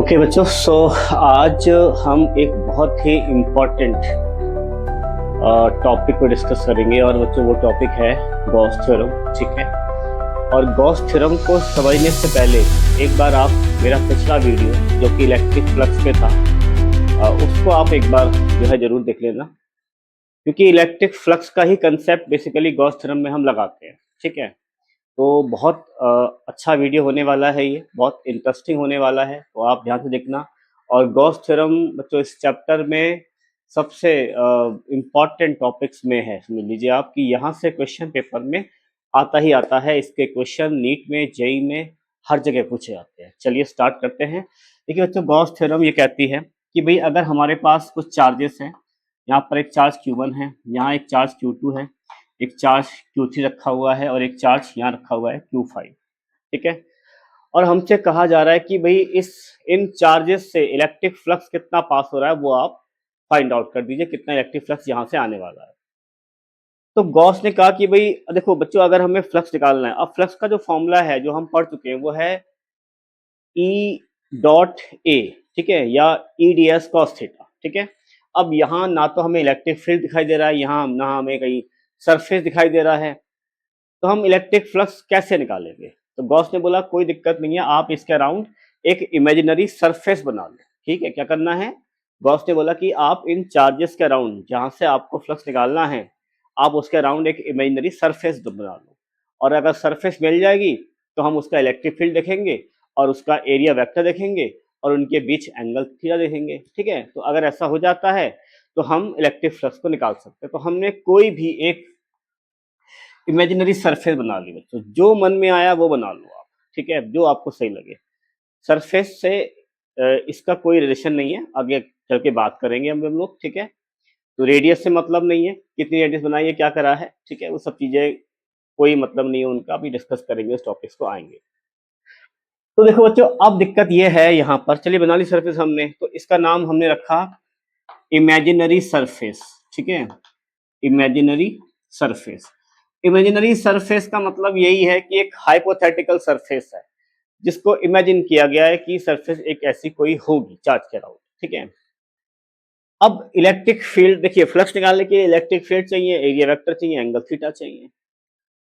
Okay बच्चों, आज हम एक बहुत ही इम्पोर्टेंट टॉपिक को डिस्कस करेंगे और बच्चों वो टॉपिक है गॉस थ्योरम। ठीक है, और गॉस थ्योरम को समझने से पहले एक बार आप मेरा पिछला वीडियो जो कि इलेक्ट्रिक फ्लक्स पे था उसको आप एक बार जो है जरूर देख लेना, क्योंकि इलेक्ट्रिक फ्लक्स का ही कंसेप्ट बेसिकली गॉस थ्योरम में हम लगाते हैं। ठीक है, तो बहुत अच्छा वीडियो होने वाला है, ये बहुत इंटरेस्टिंग होने वाला है, तो आप ध्यान से देखना। और गॉस थ्योरम बच्चों इस चैप्टर में सबसे इम्पॉर्टेंट टॉपिक्स में है। समझ लीजिए आप कि यहाँ से क्वेश्चन पेपर में आता ही आता है। इसके क्वेश्चन नीट में, जेई में, हर जगह पूछे जाते हैं। चलिए स्टार्ट करते हैं। देखिए बच्चों, गॉस थ्योरम ये कहती है कि भाई अगर हमारे पास कुछ चार्जेस हैं, यहाँ पर एक चार्ज Q1 है, यहाँ एक चार्ज Q2 है, एक चार्ज Q3 रखा हुआ है और एक चार्ज यहाँ रखा हुआ है Q5। ठीक है, और हमसे कहा जा रहा है कि भाई इन चार्जेस से इलेक्ट्रिक फ्लक्स कितना पास हो रहा है वो आप फाइंड आउट कर दीजिए, कितना इलेक्ट्रिक फ्लक्स यहाँ से आने वाला है। तो गॉस ने कहा कि भाई देखो बच्चों, अगर हमें फ्लक्स निकालना है, अब फ्लक्स का जो फॉर्मूला है जो हम पढ़ चुके हैं वो है E डॉट ए, ठीक है, या EDS cos थीटा। ठीक है, अब यहाँ ना तो हमें इलेक्ट्रिक फील्ड दिखाई दे रहा है, यहाँ ना हमें कहीं सरफेस दिखाई दे रहा है, तो हम इलेक्ट्रिक फ्लक्स कैसे निकालेंगे? तो गॉस ने बोला कोई दिक्कत नहीं है, आप इसके अराउंड एक इमेजिनरी सरफेस बना लो। ठीक है, क्या करना है? गॉस ने बोला कि आप इन चार्जेस के अराउंड जहां से आपको फ्लक्स निकालना है, आप उसके अराउंड एक इमेजिनरी सरफेस बना लो, और अगर सरफेस मिल जाएगी तो हम उसका इलेक्ट्रिक फील्ड देखेंगे और उसका एरिया वेक्टर देखेंगे और उनके बीच एंगल थीटा देखेंगे। ठीक है, तो अगर ऐसा हो जाता है तो हम इलेक्ट्रिक फ्लक्स को निकाल सकते हैं। तो हमने कोई भी एक इमेजिनरी सरफेस बना ली बच्चों, जो मन में आया वो बना लो आप। ठीक है, जो आपको सही लगे। सरफेस से इसका कोई रिलेशन नहीं है, आगे चल के बात करेंगे हम लोग। ठीक है, तो रेडियस से मतलब नहीं है, कितनी रेडियस बनाई है, क्या करा है। ठीक है, वो सब चीजें कोई मतलब नहीं है उनका, अभी डिस्कस करेंगे, उस टॉपिक्स को आएंगे। तो देखो बच्चों, अब दिक्कत ये है यहाँ पर, चलिए बना ली सरफेस हमने, तो इसका नाम हमने रखा इमेजिनरी सरफेस। ठीक है, इमेजिनरी सरफेस। इमेजिनरी सरफेस का मतलब यही है कि एक हाइपोथेटिकल सरफेस है जिसको इमेजिन किया गया है कि सरफेस एक ऐसी कोई होगी चार्ज के अराउंड। ठीक है, अब इलेक्ट्रिक फील्ड देखिए, फ्लक्स निकालने के लिए इलेक्ट्रिक फील्ड चाहिए, एरिया वेक्टर चाहिए, एंगल थीटा चाहिए।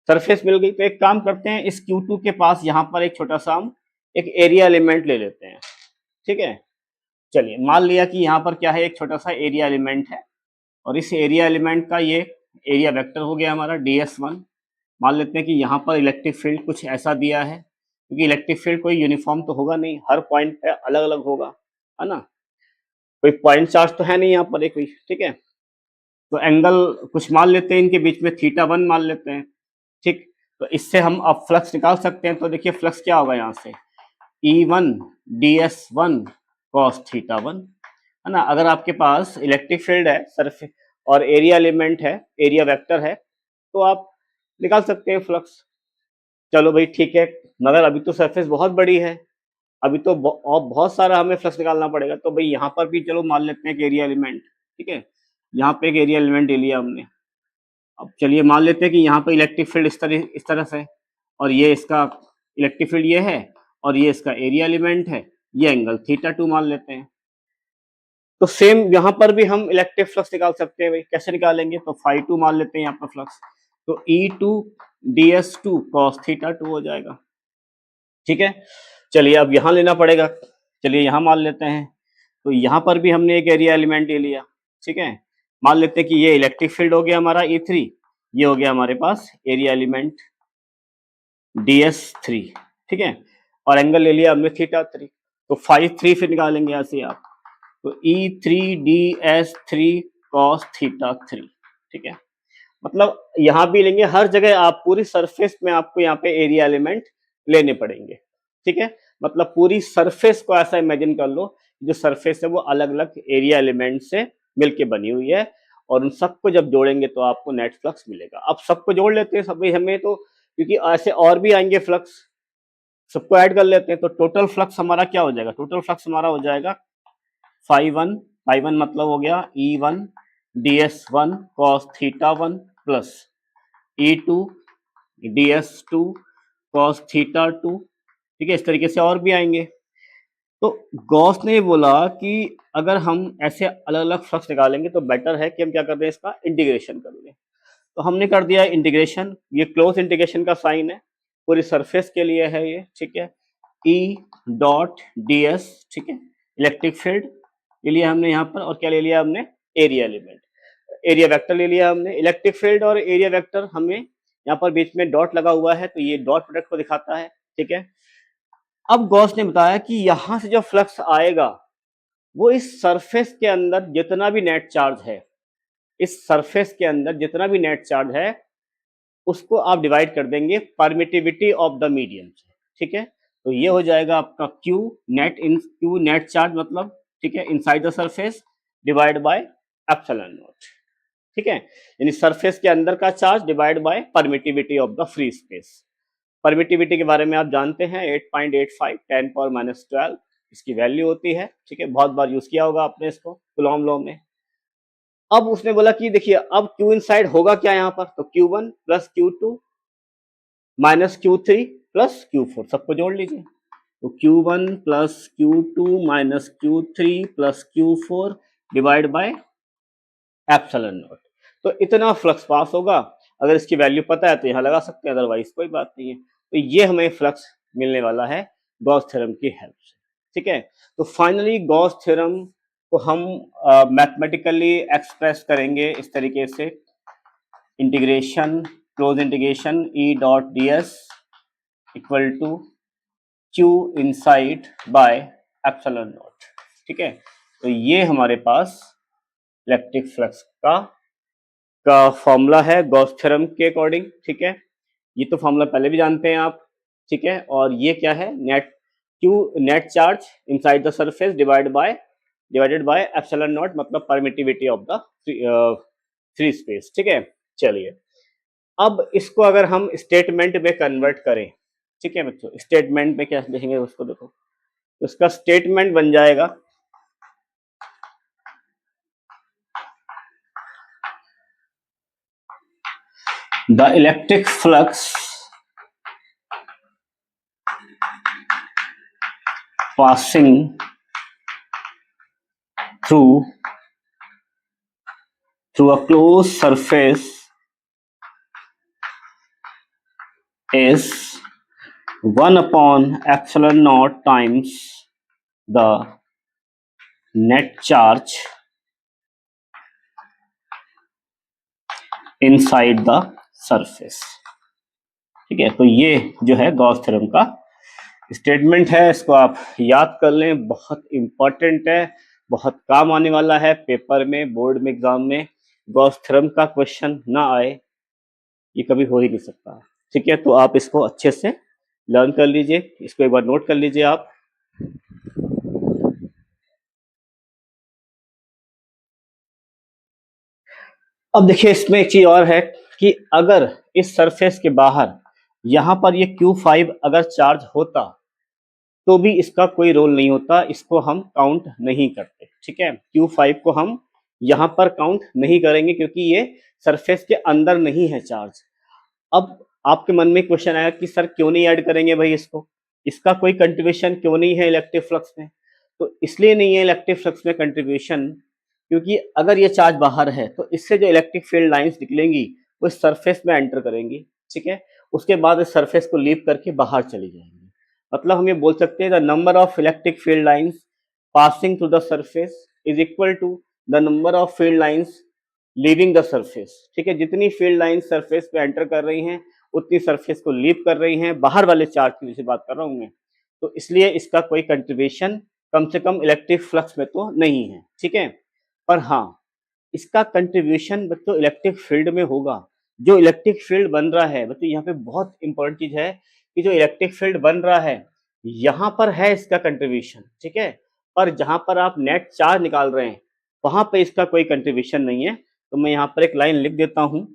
सरफेस मिल गई, तो एक काम करते हैं, इस Q2 के पास यहाँ पर एक छोटा सा हम एक एरिया एलिमेंट ले लेते हैं। ठीक है, चलिए मान लिया कि यहाँ पर क्या है, एक छोटा सा एरिया एलिमेंट है, और इस एरिया एलिमेंट का ये एरिया वेक्टर हो गया हमारा DS1। मान लेते हैं कि यहाँ पर इलेक्ट्रिक फील्ड कुछ ऐसा दिया है, क्योंकि इलेक्ट्रिक फील्ड कोई यूनिफॉर्म तो होगा नहीं, हर पॉइंट पे अलग अलग होगा, है ना, कोई पॉइंट चार्ज तो है नहीं यहाँ पर एक भी। ठीक है, तो एंगल कुछ मान लेते हैं, इनके बीच में θ1 मान लेते हैं। ठीक, तो इससे हम अब फ्लक्स निकाल सकते हैं। तो देखिए फ्लक्स क्या होगा यहाँ से, E1 DS1 cos θ1, है ना। अगर आपके पास इलेक्ट्रिक फील्ड है, सरफेस और एरिया एलिमेंट है, एरिया वेक्टर है, तो आप निकाल सकते हैं फ्लक्स। चलो भाई ठीक है, मगर अभी तो सरफेस बहुत बड़ी है, अभी तो और बहुत सारा हमें फ्लक्स निकालना पड़ेगा। तो भाई यहाँ पर भी चलो मान लेते हैं कि एरिया एलिमेंट। ठीक है, यहाँ पे एक एरिया एलिमेंट ले लिया हमने। अब चलिए मान लेते हैं कि यहाँ पे इलेक्ट्रिक फील्ड इस तरह से, और ये इसका इलेक्ट्रिक फील्ड ये है, और ये इसका एरिया एलिमेंट है, ये एंगल θ2 मान लेते हैं। तो सेम यहाँ पर भी हम इलेक्ट्रिक फ्लक्स निकाल सकते हैं। भाई कैसे निकालेंगे, तो φ2 मान लेते हैं यहाँ पर फ्लक्स, तो E2 DS2 cos θ2 हो जाएगा। ठीक है, चलिए अब यहाँ लेना पड़ेगा, चलिए यहाँ मान लेते हैं। तो यहाँ पर भी हमने एक एरिया एलिमेंट ले लिया। ठीक है, मान लेते हैं कि ये इलेक्ट्रिक फील्ड हो गया हमारा E3, ये हो गया हमारे पास एरिया एलिमेंट DS3। ठीक है, और एंगल ले लिया हमने θ3, तो φ3 फिर निकालेंगे यहाँ से आप, तो E3DS3 cos θ3। ठीक है, मतलब यहाँ भी लेंगे, हर जगह आप पूरी सरफेस में आपको यहाँ पे एरिया एलिमेंट लेने पड़ेंगे। ठीक है, मतलब पूरी सरफेस को ऐसा इमेजिन कर लो, जो सरफेस है वो अलग अलग एरिया एलिमेंट से मिलके बनी हुई है, और उन सबको जब जोड़ेंगे तो आपको नेट फ्लक्स मिलेगा। अब सबको जोड़ लेते हैं सभी हमें, तो क्योंकि ऐसे और भी आएंगे फ्लक्स, सबको ऐड कर लेते हैं। तो टोटल फ्लक्स हमारा क्या हो जाएगा, टोटल फ्लक्स हमारा हो जाएगा φ1 मतलब हो गया E1 DS1 cos θ1 plus E2 DS2 cos θ2। ठीक है, इस तरीके से और भी आएंगे। तो गॉस ने बोला कि अगर हम ऐसे अलग अलग फ्लक्स निकालेंगे तो बेटर है कि हम क्या कर दें, इसका इंटीग्रेशन कर लें। तो हमने कर दिया इंटीग्रेशन, ये क्लोज इंटीग्रेशन का साइन है, पूरी सरफेस के लिए है ये, ठीक है। ई डॉट डी एस, ठीक है, इलेक्ट्रिक फील्ड ले लिया हमने यहाँ पर, और क्या ले लिया हमने, एरिया एलिमेंट, एरिया वेक्टर ले लिया हमने। इलेक्ट्रिक फील्ड और एरिया वेक्टर हमें यहाँ पर बीच में डॉट लगा हुआ है, तो ये डॉट प्रोडक्ट को दिखाता है, ठीक है। अब गॉस ने बताया कि यहां से जो फ्लक्स आएगा वो इस सरफेस के अंदर जितना भी नेट चार्ज है, इस सरफेस के अंदर जितना भी नेट चार्ज है उसको आप डिवाइड कर देंगे परमिटिविटी ऑफ द मीडियम से, ठीक है। तो ये हो जाएगा आपका क्यू नेट, इन क्यू नेट चार्ज मतलब, ठीक है, inside the surface divide by epsilon not, ठीक है, यानी सरफेस के अंदर का charge divide by permittivity of the free space. Permittivity के बारे में आप जानते हैं 8.85 10⁻12 इसकी वैल्यू होती है, ठीक है, बहुत बार यूज किया होगा आपने इसको कूलॉम लॉ में। अब उसने बोला कि देखिए अब क्यू इनसाइड होगा क्या यहाँ पर, तो Q1 plus Q2 minus Q3 plus Q4 सबको जोड़ लीजिए, तो Q1 plus Q2 minus Q3 plus Q4 divide by epsilon naught. तो इतना फ्लक्स पास होगा, अगर इसकी वैल्यू पता है तो यहाँ लगा सकते हैं, अदरवाइज कोई बात नहीं है। तो ये हमें फ्लक्स मिलने वाला है गॉस थ्योरम की हेल्प से, ठीक है। तो फाइनली गॉस थ्योरम को हम मैथमेटिकली एक्सप्रेस करेंगे इस तरीके से, integration close integration E dot D S equal to Q inside by epsilon not, ठीक है। तो ये हमारे पास इलेक्ट्रिक फ्लक्स का फॉर्मूला है गॉस थ्योरम के अकॉर्डिंग, ठीक है। ये तो फॉर्मूला पहले भी जानते हैं आप, ठीक है। और ये क्या है, net charge inside the surface divided by epsilon naught मतलब permittivity of the free space, ठीक है। चलिए अब इसको अगर हम स्टेटमेंट में कन्वर्ट करें, ठीक है बच्चों, स्टेटमेंट में क्या लिखेंगे उसको देखो, तो इसका स्टेटमेंट बन जाएगा the electric flux passing through a closed surface is 1 upon epsilon naught times the net charge inside the surface, ठीक है। तो ये जो है गॉस थ्योरम का स्टेटमेंट है, इसको आप याद कर लें, बहुत इंपॉर्टेंट है, बहुत काम आने वाला है पेपर में, बोर्ड में, एग्जाम में। गॉस थ्योरम का क्वेश्चन ना आए ये कभी हो ही नहीं सकता, ठीक है। तो आप इसको अच्छे से लर्न कर लीजिए, इसको एक बार नोट कर लीजिए आप। अब देखिए इसमें एक चीज और है कि अगर इस सरफेस के बाहर यहां पर ये Q5 अगर चार्ज होता तो भी इसका कोई रोल नहीं होता, इसको हम काउंट नहीं करते, ठीक है। Q5 को हम यहाँ पर काउंट नहीं करेंगे क्योंकि ये सरफेस के अंदर नहीं है चार्ज। अब आपके मन में क्वेश्चन आया कि सर क्यों नहीं ऐड करेंगे भाई इसको, इसका कोई कंट्रीब्यूशन क्यों नहीं है इलेक्ट्रिक फ्लक्स में। तो इसलिए नहीं है इलेक्ट्रिक फ्लक्स में कंट्रीब्यूशन क्योंकि अगर ये चार्ज बाहर है तो इससे जो इलेक्ट्रिक फील्ड लाइंस निकलेंगी वो इस सरफेस में एंटर करेंगी, ठीक है, उसके बाद इस सरफेस को लीव करके बाहर चली जाएंगी। मतलब हम ये बोल सकते हैं the number of electric field lines passing through the surface is equal to the number of field lines leaving the surface, ठीक है। जितनी फील्ड लाइंस सरफेस पे एंटर कर रही हैं उतनी सरफेस को लीव कर रही हैं, बाहर वाले चार्ज की जैसे बात कर रहा हूं मैं, तो इसलिए इसका कोई कंट्रीब्यूशन कम से कम इलेक्ट्रिक फ्लक्स में तो नहीं है, ठीक है। पर हाँ इसका कंट्रीब्यूशन बच्चों इलेक्ट्रिक फील्ड में होगा, जो इलेक्ट्रिक फील्ड बन रहा है बच्चों, यहाँ पे बहुत इंपॉर्टेंट चीज है कि जो इलेक्ट्रिक फील्ड बन रहा है यहाँ पर है इसका कंट्रीब्यूशन, ठीक है। पर जहां पर आप नेट चार्ज निकाल रहे हैं वहां पे इसका कोई कंट्रीब्यूशन नहीं है। तो मैं यहाँ पर एक लाइन लिख देता हूं,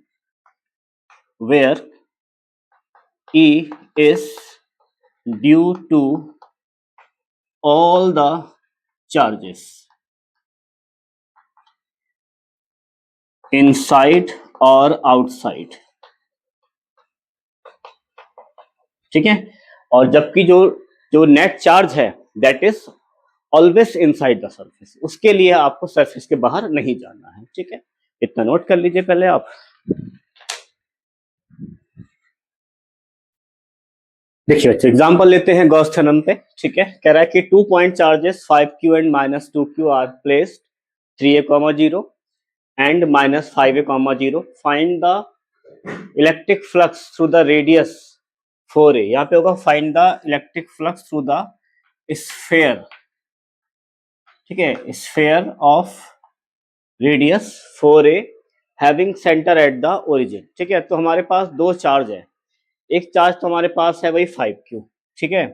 where E is due to all the charges inside और outside, ठीक है। और जबकि जो नेट चार्ज है that is always inside the surface, उसके लिए आपको सरफेस के बाहर नहीं जाना है, ठीक है। इतना नोट कर लीजिए पहले आप। देखिए बच्चे एग्जांपल लेते हैं गॉस थ्योरम पे, ठीक है। कह रहा है कि 2 point charges 5q and -2q are placed 3a, 0 and -5a, 0। Find the electric flux through the radius 4a। यहाँ पे होगा find the electric flux through the sphere, ठीक है, sphere of radius 4a having centre at the origin, ठीक है। तो हमारे पास दो चार्ज है, एक चार्ज तो हमारे पास है वही 5q, ठीक है,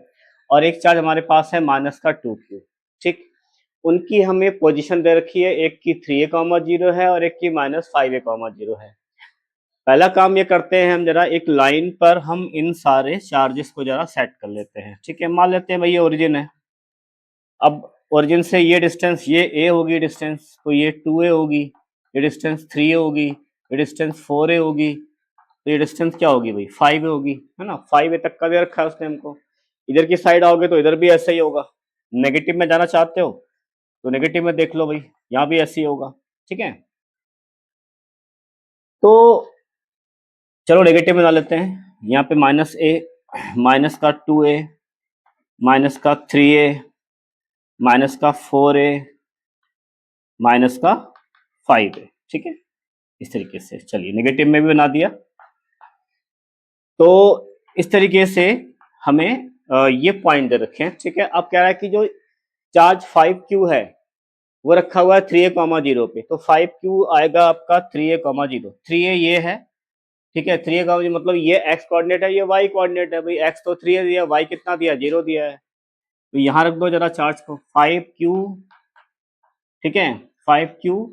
और एक चार्ज हमारे पास है माइनस का 2q, ठीक। उनकी हमें पोजीशन दे रखी है, एक की 3a, 0 है और एक की -5a, 0 है। पहला काम ये करते हैं हम, जरा एक लाइन पर हम इन सारे चार्जेस को जरा सेट कर लेते हैं, ठीक है। मान लेते हैं भाई ये ओरिजिन है, अब ओरिजिन से ये डिस्टेंस, ये a होगी डिस्टेंस, तो ये 2a होगी, ये डिस्टेंस 3a होगी, ये डिस्टेंस 4a होगी, तो ये डिस्टेंस क्या होगी भाई 5a होगी, है ना। 5a तक का दे रखा है उसने हमको। इधर की साइड आओगे तो इधर भी ऐसा ही होगा, नेगेटिव में जाना चाहते हो तो नेगेटिव में देख लो भाई, यहाँ भी ऐसे ही होगा, ठीक है। तो चलो नेगेटिव में डाल लेते हैं, यहाँ पे -a, माइनस का 2a, माइनस का 3a, माइनस का 4a, माइनस का 5a, ठीक है। इस तरीके से चलिए नेगेटिव में भी बना दिया। तो इस तरीके से हमें ये पॉइंट दे रखे हैं, ठीक है। अब कह रहा है कि जो चार्ज 5q है वो रखा हुआ है 3a, 0 पे, तो 5q आएगा आपका 3a, 0। 3a ये है, ठीक है, 3a, मतलब ये x कोऑर्डिनेट है, ये y कोऑर्डिनेट है भाई। x तो 3 दिया, y कितना दिया, 0 दिया है, तो यहाँ रख दो जरा चार्ज को 5q, ठीक है। 5q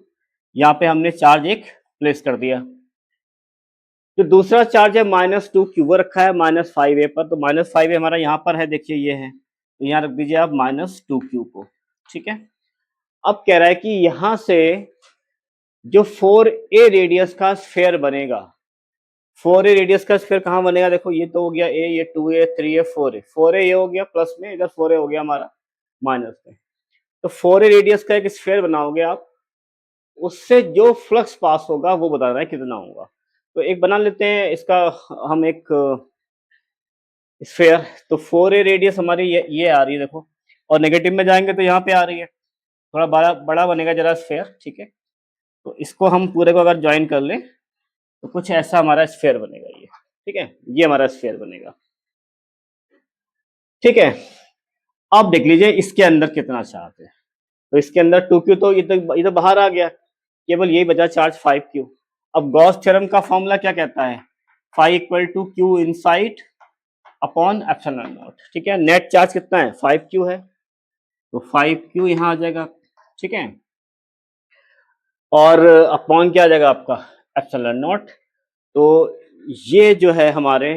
यहाँ पे हमने चार्ज एक प्लेस कर दिया। जो दूसरा चार्ज है -2q वो रखा है -5a पर, तो -5a हमारा यहाँ पर है, देखिए ये है, तो यहाँ रख दीजिए आप -2q को, ठीक है। अब कह रहा है कि यहां से जो 4a रेडियस का स्फेयर बनेगा, 4a रेडियस का स्फेयर कहाँ बनेगा, देखो ये तो हो गया a, ये 2a, 3a, 4a, 4a ये हो गया प्लस में, इधर 4a हो गया हमारा माइनस में। तो 4a रेडियस का एक स्फेयर बनाओगे आप, उससे जो फ्लक्स पास होगा वो बता रहा है कितना होगा। तो एक बना लेते हैं इसका हम एक स्फेयर। तो 4a रेडियस हमारी ये आ रही है देखो, और नेगेटिव में जाएंगे तो यहाँ पे आ रही है, थोड़ा बड़ा बड़ा बनेगा जरा स्फेयर, ठीक है। तो इसको हम पूरे को अगर ज्वाइन कर लें तो कुछ ऐसा हमारा स्फेयर बनेगा ये, ठीक है, ये हमारा स्फेयर बनेगा, ठीक है। अब देख लीजिए इसके अंदर कितना चार्ज है, तो इसके अंदर 2q तो ये तो बाहर आ गया, केवल यही बचा चार्ज 5q। अब गॉस थ्योरम का फॉर्मूला क्या कहता है, phi equal to q inside upon epsilon not, ठीक है। नेट चार्ज कितना है 5q है, तो 5q यहाँ आ जाएगा, ठीक है, और अपॉन क्या आ जाएगा आपका एप्सिलॉन नॉट। तो ये जो है हमारे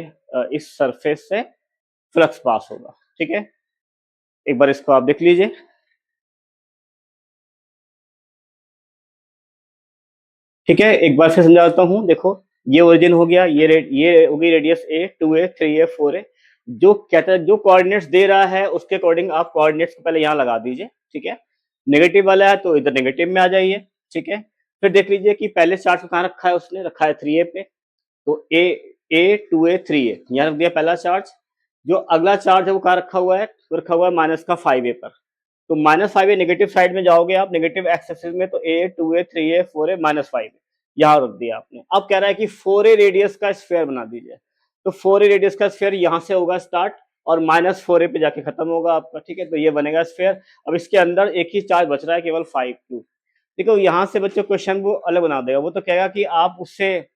इस सरफेस से फ्लक्स पास होगा, ठीक है। एक बार इसको आप देख लीजिए, ठीक है। एक बार फिर समझाता हूँ, देखो ये ओरिजिन हो गया, ये हो गई radius a, 2a, 3a, 4a। जो कहता है, जो कोऑर्डिनेट्स दे रहा है उसके अकॉर्डिंग आप कोऑर्डिनेट्स को पहले यहाँ लगा दीजिए, ठीक है। नेगेटिव वाला है तो इधर नेगेटिव में आ जाइए, ठीक है। फिर देख लीजिए कि पहले चार्ज को कहाँ रखा है, उसने रखा है 3a पे, तो a, 2a, 3a यहाँ रख दिया पहला चार्ज। जो अगला चार्ज है वो कहाँ रखा हुआ है, वो रखा हुआ है माइनस का 5a पर, तो -5a नेगेटिव साइड में जाओगे आप, नेगेटिव एक्स एक्सिस में, तो a, 2a, 3a, 4a, -5a यहाँ रख दिया आपने। अब कह रहा है कि 4a रेडियस का स्फेयर बना दीजिए, तो 4a रेडियस का स्फेयर यहाँ से होगा स्टार्ट और -4a पे जाके खत्म होगा आपका, ठीक है। तो ये बनेगा स्फेयर। अब इसके अंदर एक ही चार्ज बच रहा है केवल 5q। देखो यहाँ से बच्चों क्वेश्चन वो अलग बना देगा, वो तो कहेगा कि आप उससे,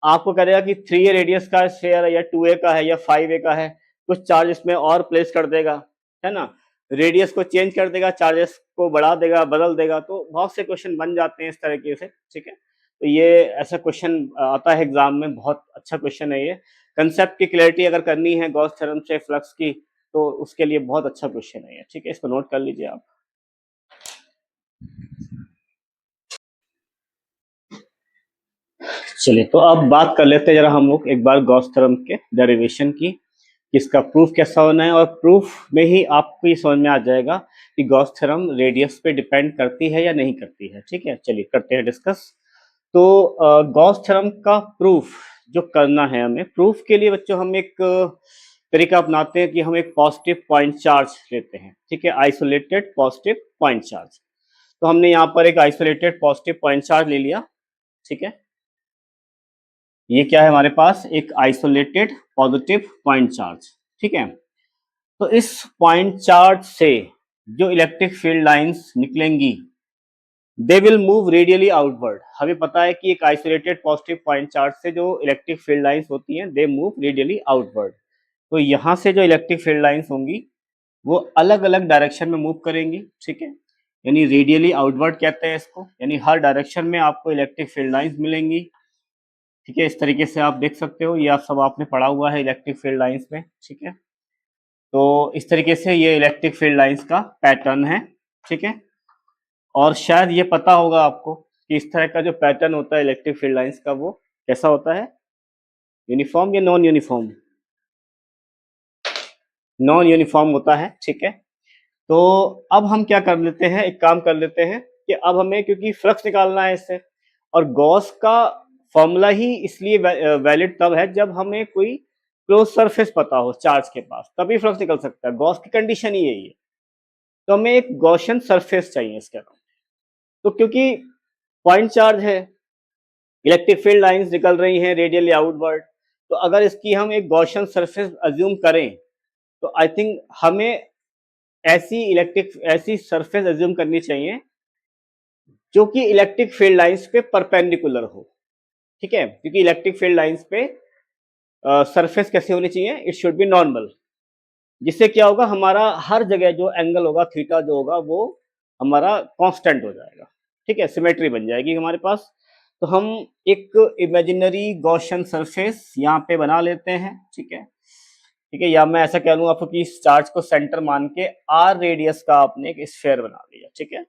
आपको करेगा कि 3a रेडियस का स्फेयर है या 2a का है या 5a का है, कुछ चार्ज इसमें और प्लेस कर देगा, है ना, रेडियस को चेंज कर देगा, चार्जेस को बढ़ा देगा, बदल देगा, तो बहुत से क्वेश्चन बन जाते हैं इस तरीके से, ठीक है। तो ये ऐसा क्वेश्चन आता है एग्जाम में, बहुत अच्छा क्वेश्चन है ये। कंसेप्ट की क्लैरिटी अगर करनी है गॉस थ्योरम से फ्लक्स की, तो उसके लिए बहुत अच्छा क्वेश्चन है ये, ठीक है, इसको नोट कर लीजिए आप। चलिए तो अब बात कर लेते हैं जरा हम लोग एक बार गॉस थ्योरम के डेरिवेशन की, कि इसका प्रूफ कैसा होना है, और प्रूफ में ही आपको ये समझ में आ जाएगा कि गॉस थ्योरम रेडियस पे डिपेंड करती है या नहीं करती है। ठीक है, चलिए करते हैं डिस्कस। तो गॉस थ्योरम का प्रूफ जो करना है हमें, प्रूफ के लिए बच्चों हम एक तरीका अपनाते हैं कि हम एक पॉजिटिव पॉइंट चार्ज लेते हैं। ठीक है, आइसोलेटेड पॉजिटिव पॉइंट चार्ज। तो हमने यहाँ पर एक आइसोलेटेड पॉजिटिव पॉइंट चार्ज ले लिया। ठीक है, ये क्या है हमारे पास, एक आइसोलेटेड पॉजिटिव पॉइंट चार्ज। ठीक है, तो इस पॉइंट चार्ज से जो इलेक्ट्रिक फील्ड लाइंस निकलेंगी they will move radially outward. हमें पता है कि एक आइसोलेटेड पॉजिटिव पॉइंट चार्ज से जो इलेक्ट्रिक फील्ड लाइंस होती हैं दे मूव रेडियली आउटवर्ड। तो यहाँ से जो इलेक्ट्रिक फील्ड लाइंस होंगी वो अलग अलग डायरेक्शन में मूव करेंगी। ठीक है, यानी रेडियली आउटवर्ड कहते हैं इसको, यानी हर डायरेक्शन में आपको इलेक्ट्रिक फील्ड लाइंस मिलेंगी। ठीक है, इस तरीके से आप देख सकते हो, ये आप सब आपने पढ़ा हुआ है इलेक्ट्रिक फील्ड लाइंस में। ठीक है, तो इस तरीके से ये इलेक्ट्रिक फील्ड लाइंस का पैटर्न है। ठीक है, और शायद ये पता होगा आपको कि इस तरह का जो पैटर्न होता है इलेक्ट्रिक फील्ड लाइंस का वो कैसा होता है, यूनिफॉर्म या नॉन यूनिफॉर्म? नॉन यूनिफॉर्म होता है। ठीक है, तो अब हम क्या कर लेते हैं, एक काम कर लेते हैं कि अब हमें, क्योंकि फ्लक्स निकालना है इससे, और गॉस का फॉर्मूला ही इसलिए वैलिड तब है जब हमें कोई क्लोज सरफेस पता हो चार्ज के पास, तभी फ्लक्स निकल सकता है। गॉस की कंडीशन ही यही है। तो हमें एक गॉसियन सरफेस चाहिए इसके अराउंड। तो क्योंकि पॉइंट चार्ज है, इलेक्ट्रिक फील्ड लाइंस निकल रही हैं रेडियली आउटवर्ड, तो अगर इसकी हम एक गॉसियन सरफेस अज्यूम करें तो आई थिंक हमें ऐसी सरफेस अज्यूम करनी चाहिए जो कि इलेक्ट्रिक फील्ड लाइंस पे परपेंडिकुलर हो। ठीक है, क्योंकि इलेक्ट्रिक फील्ड लाइंस पे सरफेस कैसे होनी चाहिए, इट शुड बी नॉर्मल, जिससे क्या होगा, हमारा हर जगह जो एंगल होगा, थीटा जो होगा, वो हमारा कांस्टेंट हो जाएगा। ठीक है, सिमेट्री बन जाएगी हमारे पास। तो हम एक इमेजिनरी गॉसियन सरफेस यहाँ पे बना लेते हैं। ठीक है, ठीक है, या मैं ऐसा कह लूँ आपको कि इस चार्ज को सेंटर मान के आर रेडियस का आपने एक स्फीयर बना लिया। ठीक है,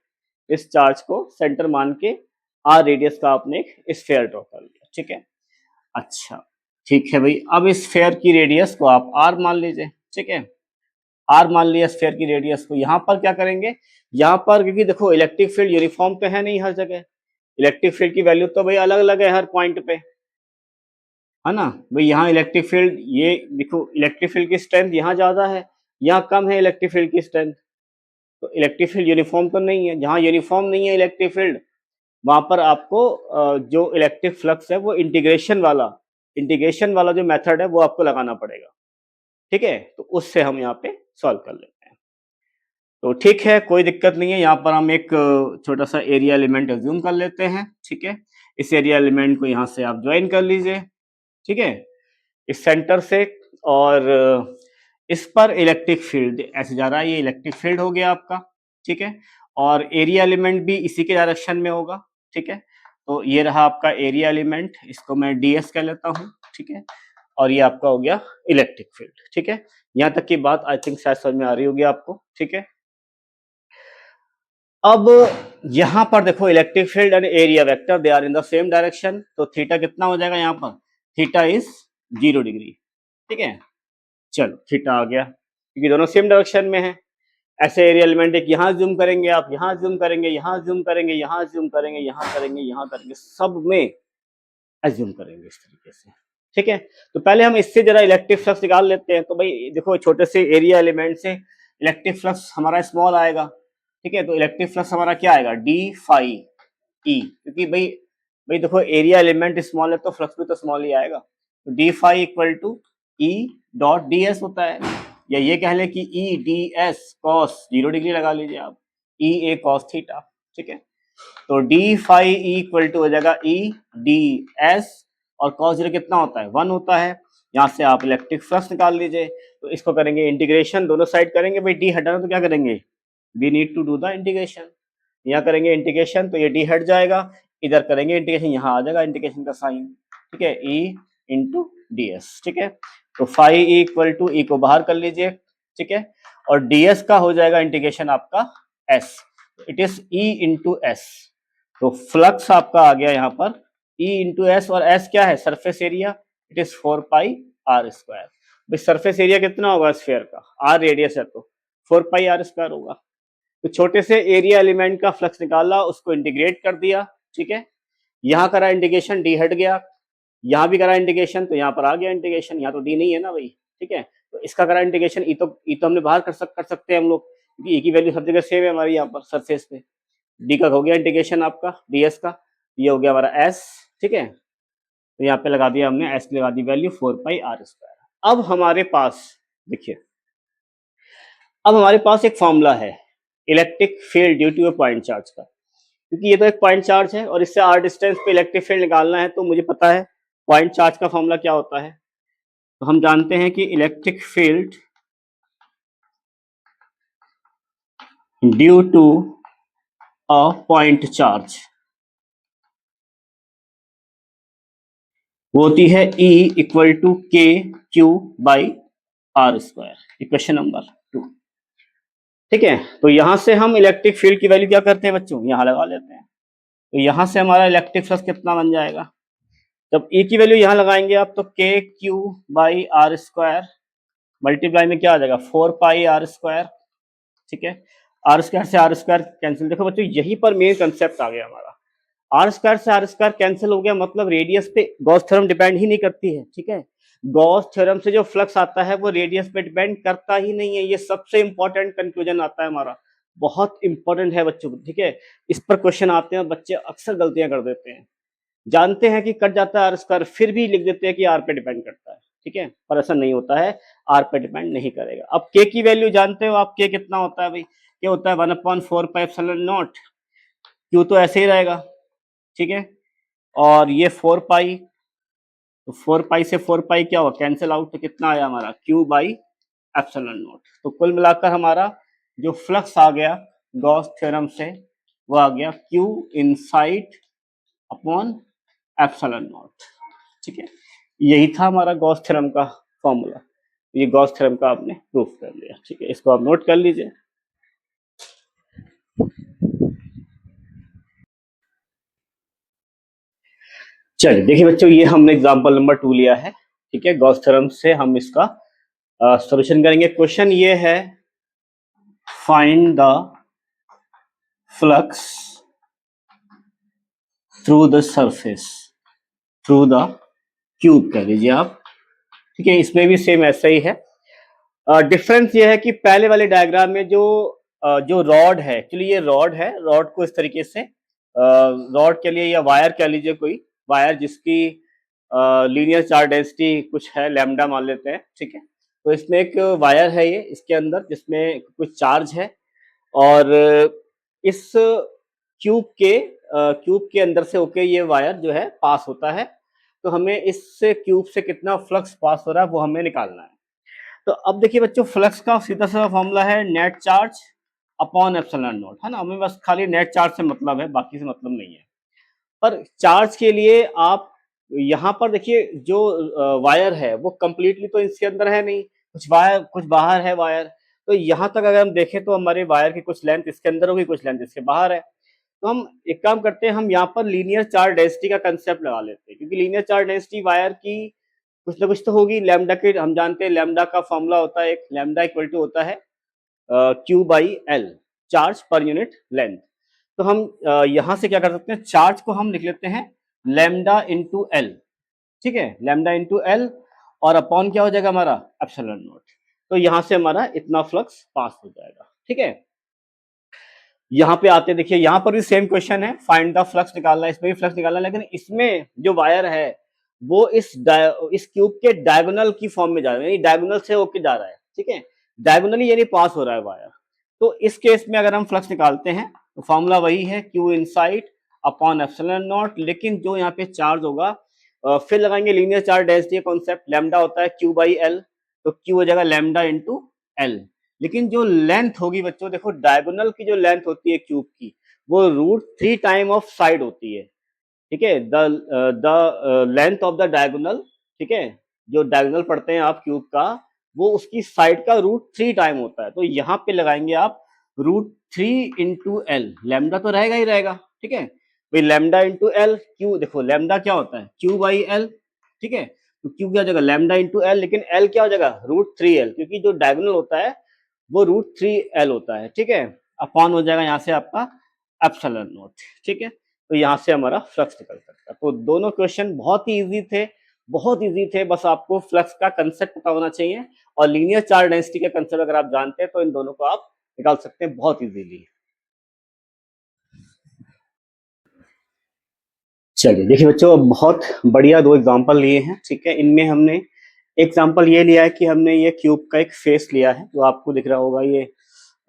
इस चार्ज को सेंटर मान के आर रेडियस का आपने एक स्फीयर ड्रॉ कर लिया। ठीक है, अच्छा ठीक है भाई, अब इस स्फीयर की रेडियस को आप आर मान लीजिए। ठीक है, आर मान लिया स्फीयर की रेडियस को। यहाँ पर क्या करेंगे, यहाँ पर क्योंकि देखो इलेक्ट्रिक फील्ड यूनिफॉर्म पे है नहीं हर जगह, इलेक्ट्रिक फील्ड की वैल्यू तो भाई अलग अलग है हर पॉइंट पे, है ना भाई। यहाँ इलेक्ट्रिक फील्ड, ये देखो इलेक्ट्रिक फील्ड की स्ट्रेंथ यहाँ ज्यादा है, यहाँ कम है इलेक्ट्रिक फील्ड की स्ट्रेंथ। तो इलेक्ट्रिक फील्ड यूनिफॉर्म तो नहीं है, जहाँ यूनिफॉर्म नहीं है इलेक्ट्रिक फील्ड वहां पर आपको जो इलेक्ट्रिक फ्लक्स है वो इंटीग्रेशन वाला जो मेथड है वो आपको लगाना पड़ेगा। ठीक है, तो उससे हम यहाँ पे सॉल्व कर लेते हैं। तो ठीक है, कोई दिक्कत नहीं है। यहाँ पर हम एक छोटा सा एरिया एलिमेंट एज्यूम कर लेते हैं। ठीक है, इस एरिया एलिमेंट को यहाँ से आप ज्वाइन कर लीजिए। ठीक है, इस सेंटर से, और इस पर इलेक्ट्रिक फील्ड ऐसे जा रहा है, ये इलेक्ट्रिक फील्ड हो गया आपका। ठीक है, और एरिया एलिमेंट भी इसी के डायरेक्शन में होगा। ठीक है, तो ये रहा आपका एरिया एलिमेंट, इसको मैं ds कह लेता हूँ। ठीक है, और ये आपका हो गया इलेक्ट्रिक फील्ड। ठीक है, यहाँ तक की बात आई थिंक शायद समझ में आ रही होगी आपको। ठीक है, अब यहाँ पर देखो electric field and area vector they are in the same direction, तो थीटा कितना हो जाएगा यहाँ पर, थीटा इज 0 डिग्री। ठीक है, चलो थीटा आ गया क्योंकि दोनों सेम डायरेक्शन में है। ऐसे एरिया एलिमेंट एक यहाँ जूम करेंगे आप, यहाँ जूम करेंगे, यहाँ जूम करेंगे, यहाँ जूम करेंगे, यहाँ करेंगे, यहाँ करेंगे, सब में एज्यूम करेंगे इस तरीके से। ठीक है, तो पहले हम इससे जरा इलेक्ट्रिक फ्लक्स निकाल लेते हैं। तो भाई देखो छोटे से एरिया एलिमेंट से इलेक्ट्रिक फ्लक्स हमारा स्मॉल आएगा। ठीक है, तो इलेक्ट्रिक फ्लक्स हमारा क्या आएगा, डी फाई ई, क्योंकि भाई देखो एरिया एलिमेंट स्मॉल है तो फ्लक्स भी तो स्मॉल ही आएगा। तो D phi equal to E dot D S होता है, या ये कह लें कि E D S cos 0 degree लगा लीजिए आप, ई ए कॉस थीटा। ठीक है, तो डी फाई इक्वल टू हो जाएगा ई डी एस, और कॉस 0 कितना होता है, 1 होता है। यहाँ से आप इलेक्ट्रिक फ्लक्स निकाल लीजिए। तो इसको करेंगे इंटीग्रेशन, दोनों साइड करेंगे। भाई डी हटाना तो क्या करेंगे, we need to do the integration. यहाँ करेंगे इंटीग्रेशन तो ये डी हट जाएगा, इधर करेंगे इंटीग्रेशन, यहाँ आ जाएगा इंटीग्रेशन का साइन। ठीक है, ई इंटू डी एस। ठीक है, तो फाई इक्वल टू ई को बाहर कर लीजिए। ठीक है, और डी एस का हो जाएगा इंटीग्रेशन आपका S, it is E into S. तो फ्लक्स आपका आ गया यहाँ पर ई इंटू एस, और एस क्या है, surface area, it is 4 pi are square. भाई सरफेस एरिया कितना होगा स्फीयर का, आर रेडियस है तो 4πr² होगा। तो छोटे से एरिया एलिमेंट का फ्लक्स निकाला, उसको इंटीग्रेट कर दिया, ठीक है। यहाँ करा इंटीग्रेशन, डी हट गया, यहाँ भी करा इंटीग्रेशन तो यहाँ पर आ गया इंटीग्रेशन, यहाँ तो डी नहीं है ना भाई, ठीक है। तो इसका करा इंटीग्रेशन, ई तो हमने बाहर कर सकते हैं हम लोग, क्योंकि ई की वैल्यू सब जगह सेम है हमारी यहाँ पर सरफेस पे। डी का हो गया इंटीग्रेशन आपका डीएस का, ये हो गया हमारा एस, ठीक है। तो यहाँ पे लगा दिया हमने, एस की लगा दी वैल्यू 4πr²। अब हमारे पास देखिए, अब हमारे पास एक फॉर्मूला है electric field due to a point charge का, क्योंकि ये तो एक पॉइंट चार्ज है और इससे आर डिस्टेंस पे इलेक्ट्रिक फील्ड निकालना है, तो मुझे पता है पॉइंट चार्ज का फॉर्मूला क्या होता है। तो हम जानते हैं कि electric field due to a point charge वो होती है E equal to K Q by r², equation number 2, ठीक है। तो यहां से हम इलेक्ट्रिक फील्ड की वैल्यू क्या करते हैं बच्चों, यहां लगा लेते हैं। तो यहां से हमारा इलेक्ट्रिक फ्लक्स कितना बन जाएगा, जब E की वैल्यू यहां लगाएंगे आप तो के क्यू बाई r² मल्टीप्लाई में क्या आ जाएगा 4πr², ठीक है। r² से r² कैंसिल, देखो बच्चों यहीं पर मेन कंसेप्ट आ गया हमारा, r² से r² कैंसिल हो गया, मतलब रेडियस पे गॉस थ्योरम डिपेंड ही नहीं करती है, ठीक है। गॉस थ्योरम से जो फ्लक्स आता है वो रेडियस पे डिपेंड करता ही नहीं है, ये सबसे इंपॉर्टेंट कंक्लूजन आता है हमारा, बहुत इंपॉर्टेंट है बच्चों, ठीक है। इस पर क्वेश्चन आते हैं, बच्चे अक्सर गलतियां कर देते हैं, जानते हैं कि कट जाता है r² फिर भी लिख देते हैं कि r पे डिपेंड करता है, ठीक है, पर ऐसा नहीं होता है, r पे डिपेंड नहीं करेगा। अब k की वैल्यू जानते हो आप, k कितना होता है भाई, क्या होता है 1/4πε0, q तो ऐसे ही रहेगा, ठीक है। और ये 4π, तो 4π से 4π क्या हुआ कैंसिल आउट, तो कितना आया हमारा q/ε0। तो कुल मिलाकर हमारा जो फ्लक्स आ गया गॉस थ्योरम से वो आ गया q इनसाइड अपॉन ε0, ठीक है। यही था हमारा गॉस थ्योरम का फॉर्मूला, ये गॉस थ्योरम का आपने प्रूफ कर लिया, ठीक है। इसको आप नोट कर लीजिए। चलिए देखिए बच्चों, ये हमने एग्जांपल नंबर 2 लिया है, ठीक है। गॉस थ्योरम से हम इसका सॉल्यूशन करेंगे। क्वेश्चन ये है, find the flux through the surface through the cube कह लीजिए आप, ठीक है। इसमें भी सेम ऐसा ही है, डिफरेंस ये है कि पहले वाले डायग्राम में जो रॉड है, एक्चुअली ये रॉड है, रॉड को इस तरीके से रॉड के लिए या वायर कह लीजिए, कोई वायर जिसकी लीनियर चार्ज डेंसिटी कुछ है, लैम्डा मान लेते हैं, ठीक है। तो इसमें एक वायर है ये, इसके अंदर जिसमें कुछ चार्ज है, और इस क्यूब के अंदर से होके ये वायर जो है पास होता है, तो हमें इस क्यूब से कितना फ्लक्स पास हो रहा है वो हमें निकालना है। तो अब देखिए बच्चों, फ्लक्स का सीधा सा फॉर्मूला है नेट चार्ज अपॉन ε0, है ना। हमें बस खाली नेट चार्ज से मतलब है, बाकी से मतलब नहीं है। पर चार्ज के लिए आप यहाँ पर देखिए, जो वायर है वो कंप्लीटली तो इसके अंदर है नहीं, कुछ वायर कुछ बाहर है वायर, तो यहाँ तक अगर हम देखें तो हमारे वायर की कुछ लेंथ इसके अंदर होगी, कुछ लेंथ इसके बाहर है। तो हम एक काम करते हैं, हम यहाँ पर लीनियर चार्ज डेंसिटी का कंसेप्ट लगा लेते हैं, क्योंकि लीनियर चार्ज डेंसिटी वायर की कुछ ना कुछ तो होगी। लैम्डा के हम जानते हैं, लैम्डा का फॉर्मूला होता है, एक लैम्डा इक्वल टू होता है Q/L, charge per unit length. तो हम यहाँ से क्या कर सकते हैं, चार्ज को हम लिख लेते हैं लैम्डा इंटू एल, ठीक है, लैम्डा इंटू एल, और अपॉन क्या हो जाएगा हमारा ε0। तो यहाँ से हमारा इतना फ्लक्स पास हो जाएगा, ठीक है। यहाँ पे आते देखिए, यहाँ पर भी सेम क्वेश्चन है, फाइंड द फ्लक्स निकालना है, इसमें भी फ्लक्स निकालना है, लेकिन इसमें जो वायर है वो इस क्यूब के डायगोनल की फॉर्म में जा रहा है, यानी डायगोनल से होके जा रहा है, ठीक है, डायगोनली यानी पास हो रहा है वायर। तो इस केस में अगर हम फ्लक्स निकालते हैं तो फॉर्मूला वही है Q इनसाइड अपॉन ε0, लेकिन जो यहाँ पे चार्ज होगा फिर लगाएंगे linear charge density concept, lambda होता है Q/L, तो Q हो जाएगा लैम्डा इंटू एल। लेकिन जो लेंथ होगी बच्चों, देखो डायगोनल की जो लेंथ होती है क्यूब की, वो √3 टाइम ऑफ साइड होती है, ठीक है, the length of the diagonal, ठीक है, जो डायगोनल पढ़ते हैं आप क्यूब का, वो उसकी साइड का √3 टाइम होता है। तो यहाँ पे लगाएंगे आप √3 इंटू एल, लैम्डा तो रहेगा ही रहेगा, ठीक है भाई, लैम्डा इंटू एल, क्यू देखो लैम्डा क्या होता है Q/L, ठीक है। तो क्यू क्या हो जाएगा लैम्डा इंटू एल, लेकिन एल क्या हो जाएगा √3l, क्योंकि जो डायगोनल होता है वो √3l होता है, ठीक है। अपॉन हो जाएगा यहाँ से आपका एप्सिलॉन नॉट, ठीक है। तो यहाँ से हमारा फ्लक्स निकल सकता है। तो दोनों क्वेश्चन बहुत ही इजी थे, बहुत इजी थे, बस आपको फ्लक्स का कंसेप्ट पता होना चाहिए और लीनियर चार्ज डेंसिटी का कंसेप्ट अगर आप जानते हैं तो इन दोनों को आप निकाल सकते हैं बहुत इजीली। चलिए देखिए बच्चों, बहुत बढ़िया दो एग्जांपल लिए हैं, ठीक है। इनमें हमने एग्जांपल ये लिया है कि हमने ये क्यूब का एक फेस लिया है, जो आपको दिख रहा होगा ये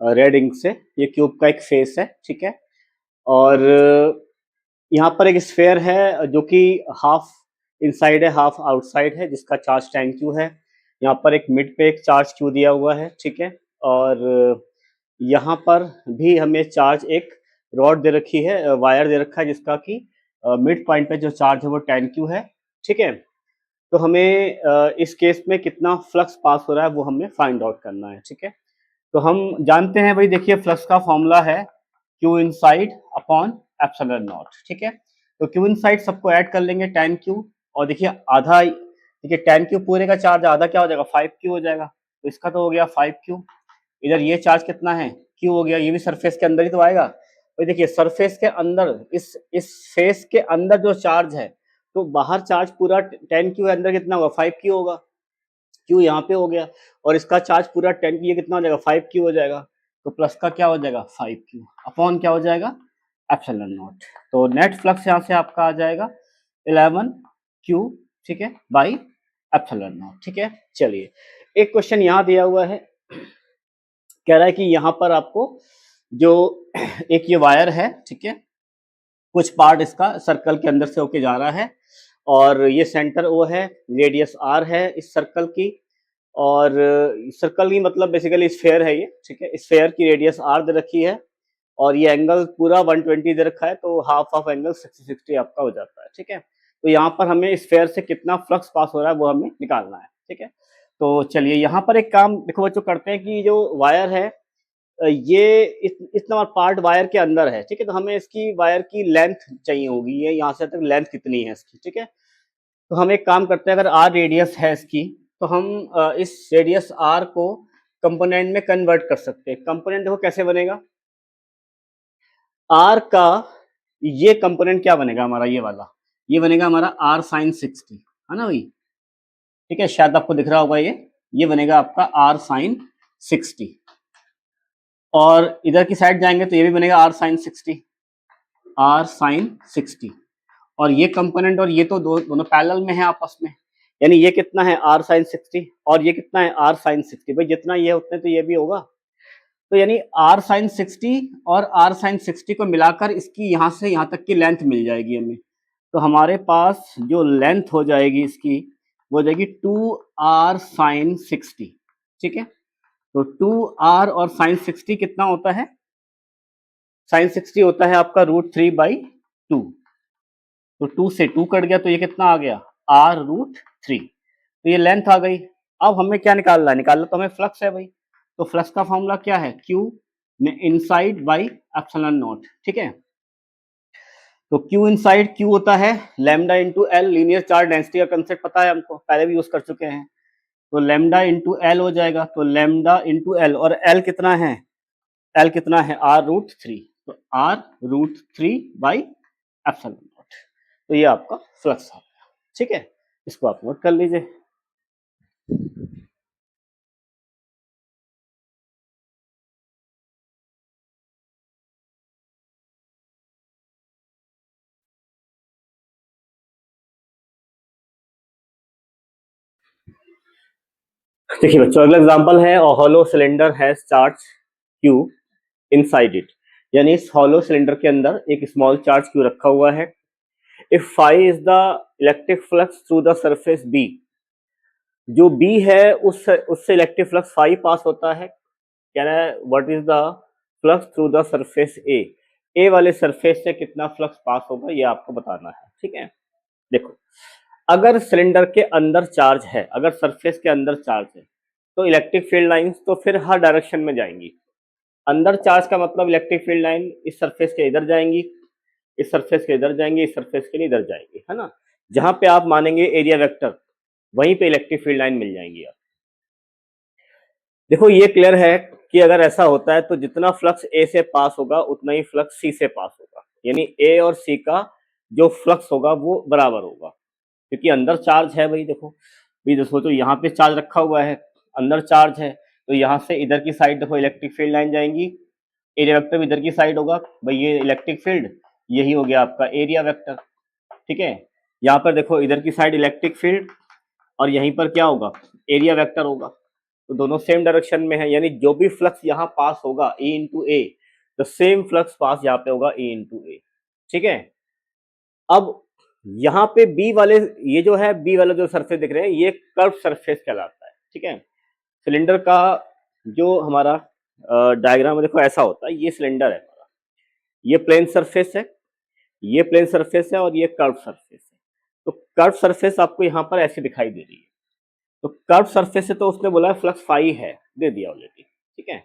रेड इंक से, ये क्यूब का एक फेस है, ठीक है। और यहाँ पर एक स्फेयर है जो कि हाफ इनसाइड है हाफ आउटसाइड है, जिसका चार्ज 10Q है। यहाँ पर एक मिड पे एक चार्ज Q दिया हुआ है, ठीक है। और यहाँ पर भी हमें चार्ज एक रॉड दे रखी है, वायर दे रखा है, जिसका कि मिड पॉइंट पे जो चार्ज है वो 10Q है, ठीक है। तो हमें इस केस में कितना फ्लक्स पास हो रहा है वो हमें फाइंड आउट करना है, ठीक है। तो हम जानते हैं भाई, देखिए फ्लक्स का फॉर्मूला है Q inside upon epsilon not, ठीक है। तो Q इनसाइड सबको ऐड कर लेंगे 10Q, और देखिए आधा, देखिए 10Q पूरे का चार्ज आधा क्या हो जाएगा 5Q हो जाएगा, तो इसका तो हो गया 5Q। इधर ये चार्ज कितना है Q हो गया, ये भी सरफेस के अंदर ही तो आएगा। तो देखिए सरफेस के अंदर इस फेस के अंदर जो चार्ज है, तो बाहर चार्ज पूरा 10Q है, अंदर कितना होगा 5Q होगा, Q यहाँ पे हो गया, और इसका चार्ज पूरा 10Q, ये कितना हो जाएगा 5Q हो जाएगा। तो प्लस का क्या हो जाएगा 5Q अपॉन क्या हो जाएगा एप्सिलॉन नॉट। तो नेट फ्लक्स यहाँ से आपका आ जाएगा 11Q, ठीक है, बाई एप्सिलॉन नॉट, ठीक है। चलिए एक क्वेश्चन यहाँ दिया हुआ है, कह रहा है कि यहाँ पर आपको जो एक ये वायर है, ठीक है, कुछ पार्ट इसका सर्कल के अंदर से होके जा रहा है, और ये सेंटर O है, रेडियस R है इस सर्कल की, और सर्कल की मतलब बेसिकली स्फेयर है ये, ठीक है। स्फेयर की रेडियस R दे रखी है, और ये एंगल पूरा 120 दे रखा है, तो हाफ ऑफ एंगल 60 आपका हो जाता है, ठीक है। तो यहाँ पर हमें स्फेयर से कितना फ्लक्स पास हो रहा है वो हमें निकालना है, ठीक है। तो चलिए यहाँ पर एक काम देखो बच्चों करते हैं कि जो वायर है ये इतना पार्ट वायर के अंदर है, ठीक है। तो हमें इसकी वायर की लेंथ चाहिए होगी, ये यहाँ से तक लेंथ कितनी है इसकी, ठीक है। तो हम एक काम करते हैं, अगर R रेडियस है इसकी, तो हम इस रेडियस R को कंपोनेंट में कन्वर्ट कर सकते हैं। कंपोनेंट देखो कैसे बनेगा, R का ये कंपोनेंट क्या बनेगा हमारा, ये वाला, ये बनेगा हमारा R sin 60, है ना भाई, ठीक है। शायद आपको दिख रहा होगा ये बनेगा आपका R sin 60, और इधर की साइड जाएंगे तो ये भी बनेगा R sin 60, R sin 60, और ये कंपोनेंट और ये तो दोनों पैरेलल में है आपस में, यानी ये कितना है R sin 60 और ये कितना है R sin 60, भाई जितना ये उतने तो ये भी होगा। तो यानी R sin 60 और R sin 60 को मिलाकर इसकी यहाँ से यहाँ तक की लेंथ मिल जाएगी हमें। तो हमारे पास जो लेंथ हो जाएगी इसकी वो हो जाएगी 2R sin 60, ठीक है। तो 2R और sin 60 कितना होता है, sin 60 होता है आपका √3/2, तो 2 से 2 कट गया, तो ये कितना आ गया R√3, तो ये लेंथ आ गई। अब हमें क्या निकालना है, निकालना तो हमें फ्लक्स है भाई, तो फ्लक्स का फॉर्मूला क्या है Q inside by epsilon not, ठीक है। तो Q इनसाइड Q होता है lambda into L, linear charge density का कंसेप्ट पता है हमको, पहले भी यूज कर चुके हैं। तो लैम्डा इंटू एल हो जाएगा, तो लैम्डा इंटू एल, और एल कितना है, एल कितना है R√3, तो R√3/एप्सिलॉन नॉट। तो ये आपका फ्लक्स आ गया, ठीक है। इसको आप नोट कर लीजिए। देखिए बच्चों अगला एग्जांपल है, hollow cylinder has charge Q inside it, यानी इस हॉलो सिलेंडर के अंदर एक स्मॉल चार्ज Q रखा हुआ है। If phi is the electric flux through the surface B, जो B है उससे इलेक्ट्रिक फ्लक्स फाई पास होता है, कह रहा है what is the flux through the surface A वाले सरफेस से कितना फ्लक्स पास होगा ये आपको बताना है, ठीक है। देखो अगर सिलेंडर के अंदर चार्ज है, अगर सरफेस के अंदर चार्ज है, तो इलेक्ट्रिक फील्ड लाइंस तो फिर हर डायरेक्शन में जाएंगी। अंदर चार्ज का मतलब इलेक्ट्रिक फील्ड लाइन इस सरफेस के इधर जाएंगी, इस सरफेस के इधर जाएंगे, इस सरफेस के लिए इधर जाएंगे, है ना। जहां पे आप मानेंगे एरिया वेक्टर, वहीं पे इलेक्ट्रिक फील्ड लाइन मिल जाएंगी आप। देखो ये क्लियर है कि अगर ऐसा होता है तो जितना फ्लक्स ए से पास होगा उतना ही फ्लक्स सी से पास होगा, यानी ए और सी का जो फ्लक्स होगा वो बराबर होगा, क्योंकि अंदर चार्ज है भाई। देखो भाई, देखो तो यहाँ पे चार्ज रखा हुआ है, अंदर चार्ज है, तो यहाँ से इधर की साइड देखो इलेक्ट्रिक फील्ड लाइन जाएंगी, एरिया वेक्टर इधर की साइड होगा भाई, ये इलेक्ट्रिक फील्ड, यही हो गया आपका एरिया वेक्टर। ठीक है, यहाँ पर देखो इधर की साइड इलेक्ट्रिक फील्ड और यहीं पर क्या होगा, एरिया वेक्टर होगा, तो दोनों सेम डायरेक्शन में है, यानी जो भी फ्लक्स यहाँ पास होगा E into A, the same flux pass यहाँ पे होगा E इंटू ए। ठीक है, अब यहाँ पे बी वाले, ये जो है बी वाला जो सरफेस दिख रहे हैं ये कर्व सरफेस कहलाता है। ठीक है, सिलेंडर का जो हमारा डायग्राम है देखो ऐसा होता है, ये सिलेंडर है हमारा, ये प्लेन सरफेस है, ये प्लेन सरफेस है और ये कर्व सरफेस है। तो कर्व सरफेस आपको यहाँ पर ऐसे दिखाई दे रही है, तो कर्व सरफेस से तो उसने बोला है फ्लक्स फाई है, दे दिया ऑलरेडी। ठीक है,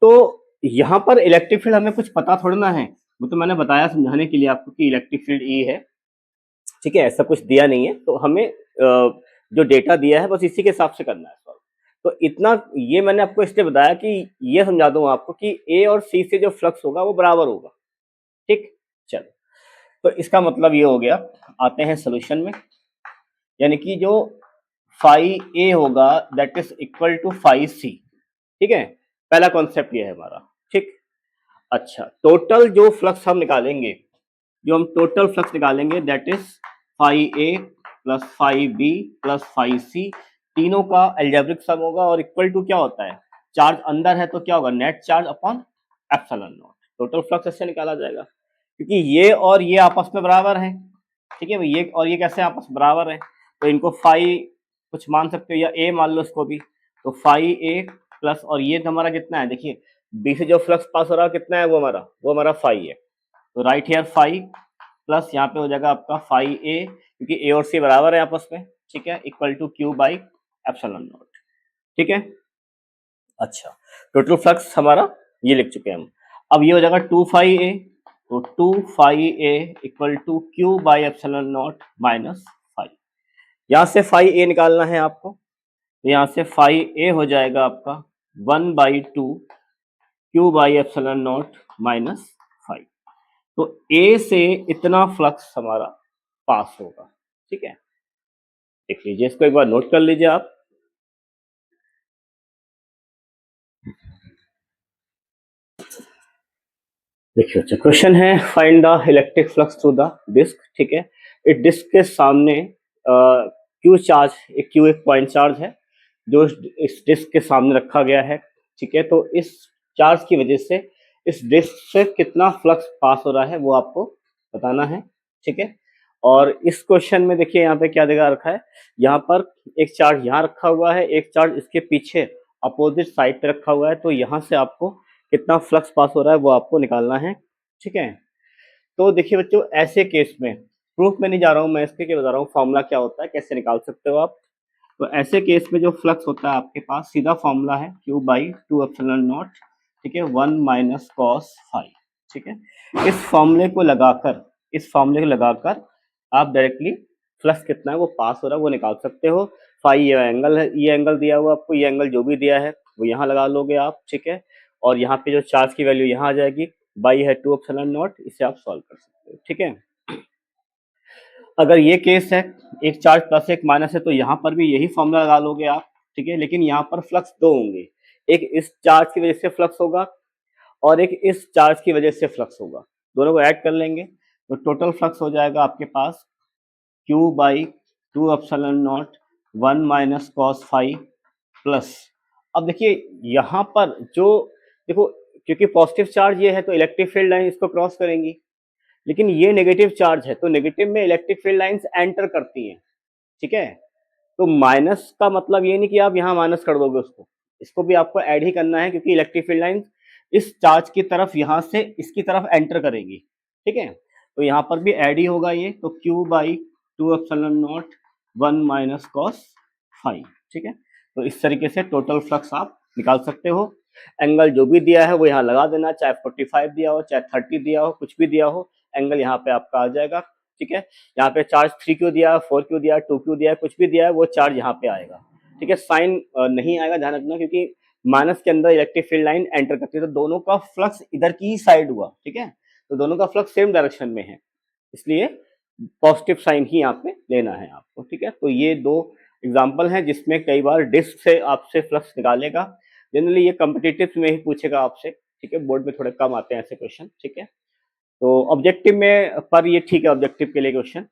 तो यहाँ पर इलेक्ट्रिक फील्ड हमें कुछ पता थोड़ा ना है, वो तो मैंने बताया समझाने के लिए आपको कि इलेक्ट्रिक फील्ड ई है। ठीक है, ऐसा कुछ दिया नहीं है, तो हमें जो डेटा दिया है बस इसी के हिसाब से करना है सॉल्व। तो इतना ये मैंने आपको इसलिए बताया कि ये समझा दूं आपको कि ए और सी से जो फ्लक्स होगा वो बराबर होगा। ठीक, चलो, तो इसका मतलब ये हो गया। आते हैं सोल्यूशन में, यानी कि जो फाई ए होगा that is equal to phi C. ठीक है, पहला कॉन्सेप्ट ये है हमारा। ठीक, अच्छा, टोटल जो फ्लक्स हम निकालेंगे, जो हम टोटल फ्लक्स निकालेंगे that is phi A plus phi B plus phi C, तीनों का एल्जेब्रिक सम होगा और इक्वल टू क्या होता है, चार्ज अंदर है तो क्या होगा, net charge upon epsilon not. Total flux ऐसे निकाला जाएगा, क्योंकि ये और ये आपस में बराबर हैं। ठीक है, ये और ये कैसे आपस में बराबर हैं, तो इनको फाई कुछ मान सकते हो या ए मान लो इसको भी, तो फाई ए प्लस, और ये हमारा कितना है, देखिए बी से जो फ्लक्स पास हो रहा है कितना है, वो हमारा फाई है, तो राइट हियर फाई प्लस यहाँ पे हो जाएगा आपका फाई ए, क्योंकि ए और सी बराबर है आपस में। ठीक है, equal to Q by epsilon not. ठीक है, अच्छा, टोटल फ्लक्स हमारा ये लिख चुके हैं हम। अब ये हो जाएगा टू फाई ए, तो two phi A equal to Q by epsilon not minus phi. यहाँ से फाई ए निकालना है आपको, तो यहाँ से फाई ए हो जाएगा आपका 1/2 Q by epsilon not minus phi. तो ए से इतना फ्लक्स हमारा पास होगा। ठीक है, देख लीजिए, इसको एक बार नोट कर लीजिए आप। देखिए, अच्छा क्वेश्चन है, find the electric flux through the disc. ठीक है, इस डिस्क के सामने क्यू चार्ज, एक पॉइंट चार्ज है जो इस डिस्क के सामने रखा गया है। ठीक है, तो इस चार्ज की वजह से इस डिस्क से कितना फ्लक्स पास हो रहा है वो आपको बताना है। ठीक है, और इस क्वेश्चन में देखिए यहाँ पे क्या दिखा रखा है, यहाँ पर एक चार्ज यहाँ रखा हुआ है, एक चार्ज इसके पीछे अपोजिट साइड पे रखा हुआ है, तो यहाँ से आपको कितना फ्लक्स पास हो रहा है वो आपको निकालना है। ठीक है, तो देखिए बच्चों, ऐसे केस में प्रूफ में नहीं जा रहा हूँ मैं, इसके क्या बता रहा हूँ, फॉर्मूला क्या होता है, कैसे निकाल सकते हो आप। तो ऐसे केस में जो फ्लक्स होता है आपके पास, सीधा फॉर्मूला है Q by two epsilon not. ठीक है, 1 माइनस कॉस फाई। ठीक है, इस फॉर्मूले को लगाकर आप डायरेक्टली फ्लक्स कितना है वो पास हो रहा है वो निकाल सकते हो। फाई ये एंगल है, ये एंगल दिया हुआ आपको, ये एंगल जो भी दिया है वो यहाँ लगा लोगे आप। ठीक है, और यहाँ पे जो चार्ज की वैल्यू यहाँ आ जाएगी, बाई है टू एप्सिलॉन नॉट, इसे आप सॉल्व कर सकते हो। ठीक है, अगर ये केस है, एक चार्ज प्लस एक माइनस है, तो यहाँ पर भी यही फॉर्मूला लगा लोगे आप। ठीक है, लेकिन यहाँ पर फ्लक्स दो होंगे, एक इस चार्ज की वजह से फ्लक्स होगा और एक इस चार्ज की वजह से फ्लक्स होगा, दोनों को ऐड कर लेंगे तो टोटल फ्लक्स हो जाएगा आपके पास q by two epsilon not 1 minus cos phi plus. अब देखिए यहाँ पर जो, देखो क्योंकि पॉजिटिव चार्ज ये है तो इलेक्ट्रिक फील्ड लाइन इसको क्रॉस करेंगी, लेकिन ये नेगेटिव चार्ज है तो नेगेटिव में इलेक्ट्रिक फील्ड लाइंस एंटर करती हैं। ठीक है, तो माइनस का मतलब ये नहीं कि आप यहाँ माइनस कर दोगे उसको, इसको भी आपको ऐड ही करना है, क्योंकि इलेक्ट्रिक फील्ड लाइंस इस चार्ज की तरफ यहाँ से इसकी तरफ एंटर करेंगी। ठीक है, तो यहाँ पर भी ऐड ही होगा ये, तो Q by two epsilon not 1 minus cos phi. ठीक है, तो इस तरीके से टोटल फ्लक्स आप निकाल सकते हो। एंगल जो भी दिया है वो यहाँ लगा देना, चाहे 45 दिया हो, चाहे 30 दिया हो, कुछ भी दिया हो, एंगल यहाँ पे आपका आ जाएगा ठीक है। यहाँ पे चार्ज 3Q दिया, 4Q दिया, 2Q दिया, कुछ भी दिया है वो चार्ज यहाँ पे आएगा, ठीक है। साइन नहीं आएगा, ध्यान रखना, क्योंकि माइनस के अंदर इलेक्ट्रिक फील्ड लाइन एंटर करती है, तो दोनों का फ्लक्स इधर की साइड हुआ, ठीक है। तो दोनों का फ्लक्स सेम डायरेक्शन में है, इसलिए पॉजिटिव साइन ही यहाँ पे लेना है आपको, ठीक है। तो ये दो एग्जाम्पल हैं जिसमें कई बार डिस्क से आपसे फ्लक्स निकालेगा। जनरली ये कॉम्पिटिटिव में ही पूछेगा आपसे, ठीक है। बोर्ड में थोड़े कम आते हैं ऐसे क्वेश्चन, ठीक है। तो ऑब्जेक्टिव में पर ये ठीक है, ऑब्जेक्टिव के लिए क्वेश्चन।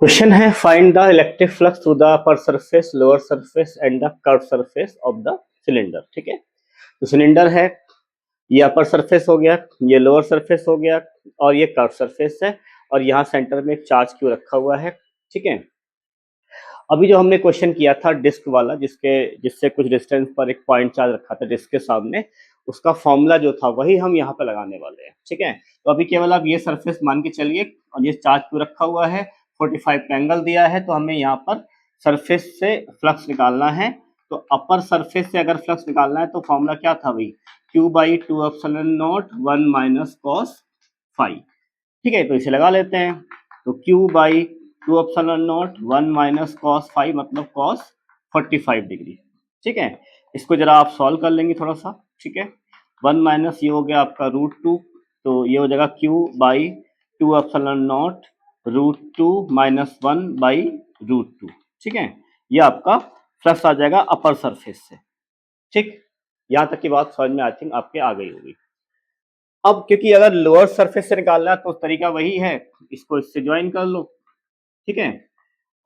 क्वेश्चन है find the electric flux through the upper surface, lower surface and the curve surface of the cylinder, ठीक है। तो सिलेंडर है, ये अपर सरफेस हो गया, ये लोअर सरफेस हो गया, और ये कर्व सरफेस है, और यहाँ सेंटर में चार्ज क्यों रखा हुआ है, ठीक है। अभी जो हमने क्वेश्चन किया था डिस्क वाला, जिससे कुछ डिस्टेंस पर एक पॉइंट चार्ज रखा था डिस्क के सामने, उसका फॉर्मूला जो था वही हम यहाँ पे लगाने वाले हैं, ठीक है। तो अभी केवल आप ये सरफेस मान के चलिए, और ये चार्ज क्यों रखा हुआ है, 45 का एंगल दिया है, तो हमें यहाँ पर सरफेस से फ्लक्स निकालना है। तो अपर सरफेस से अगर फ्लक्स निकालना है तो फॉर्मूला क्या था भाई, Q/2ε0 1 माइनस कॉस फाई, ठीक है। तो इसे लगा लेते हैं। तो Q/2ε0 1 माइनस कॉस फाई मतलब कॉस 45 डिग्री, ठीक है। इसको जरा आप सॉल्व कर लेंगे थोड़ा सा, ठीक है। 1 माइनस ये हो गया आपका √2, तो ये हो जाएगा Q/2ε0 √2 माइनस 1 बाई √2, ठीक है। ये आपका फ्लक्स आ जाएगा अपर सरफेस से, ठीक। यहां तक की बात समझ में आई थिंक आपके आ गई होगी। अब क्योंकि अगर लोअर सरफेस से निकालना है तो तरीका वही है, इसको इससे ज्वाइन कर लो, ठीक है।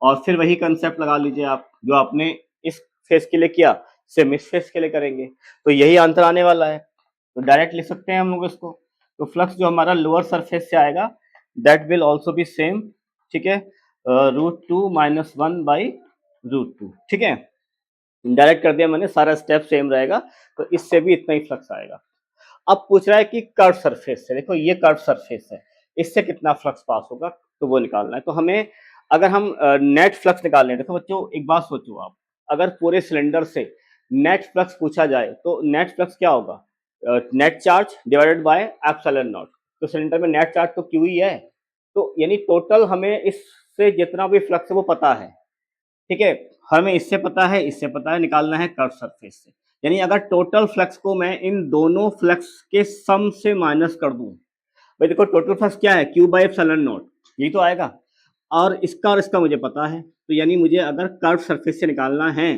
और फिर वही कंसेप्ट लगा लीजिए आप जो आपने इस फेस के लिए किया, सेम इस फेस के लिए करेंगे, तो यही आंसर आने वाला है। तो डायरेक्ट लिख सकते हैं हम लोग इसको। तो फ्लक्स जो हमारा लोअर सरफेस से आएगा that will also be same, ठीक है, √2 माइनस 1 बाई √2, ठीक है। डायरेक्ट कर दिया मैंने, सारा स्टेप सेम रहेगा, तो इससे भी इतना ही फ्लक्स आएगा। अब पूछ रहा है कि कर्व सरफेस से, देखो ये कर्व सरफेस है, इससे कितना फ्लक्स पास होगा, तो वो निकालना है। तो हमें अगर हम नेट फ्लक्स निकालने, देखो बच्चों एक बात सोचो आप, अगर पूरे सिलेंडर से नेट फ्लक्स पूछा जाए तो नेट फ्लक्स क्या होगा, net charge divided by epsilon naught. तो सिलेंडर में नेट चार्ज तो क्यू ही है, तो यानी टोटल हमें इससे जितना भी फ्लक्स है वो पता है, ठीक है। हमें इससे पता है, इससे पता है, निकालना है कर्व सरफेस से। यानी अगर टोटल फ्लक्स को मैं इन दोनों फ्लक्स के सम से माइनस कर दूं, भाई देखो टोटल फ्लक्स क्या है, Q/ε0, यही तो आएगा, और इसका मुझे पता है, तो यानी मुझे अगर कर्व सरफेस से निकालना है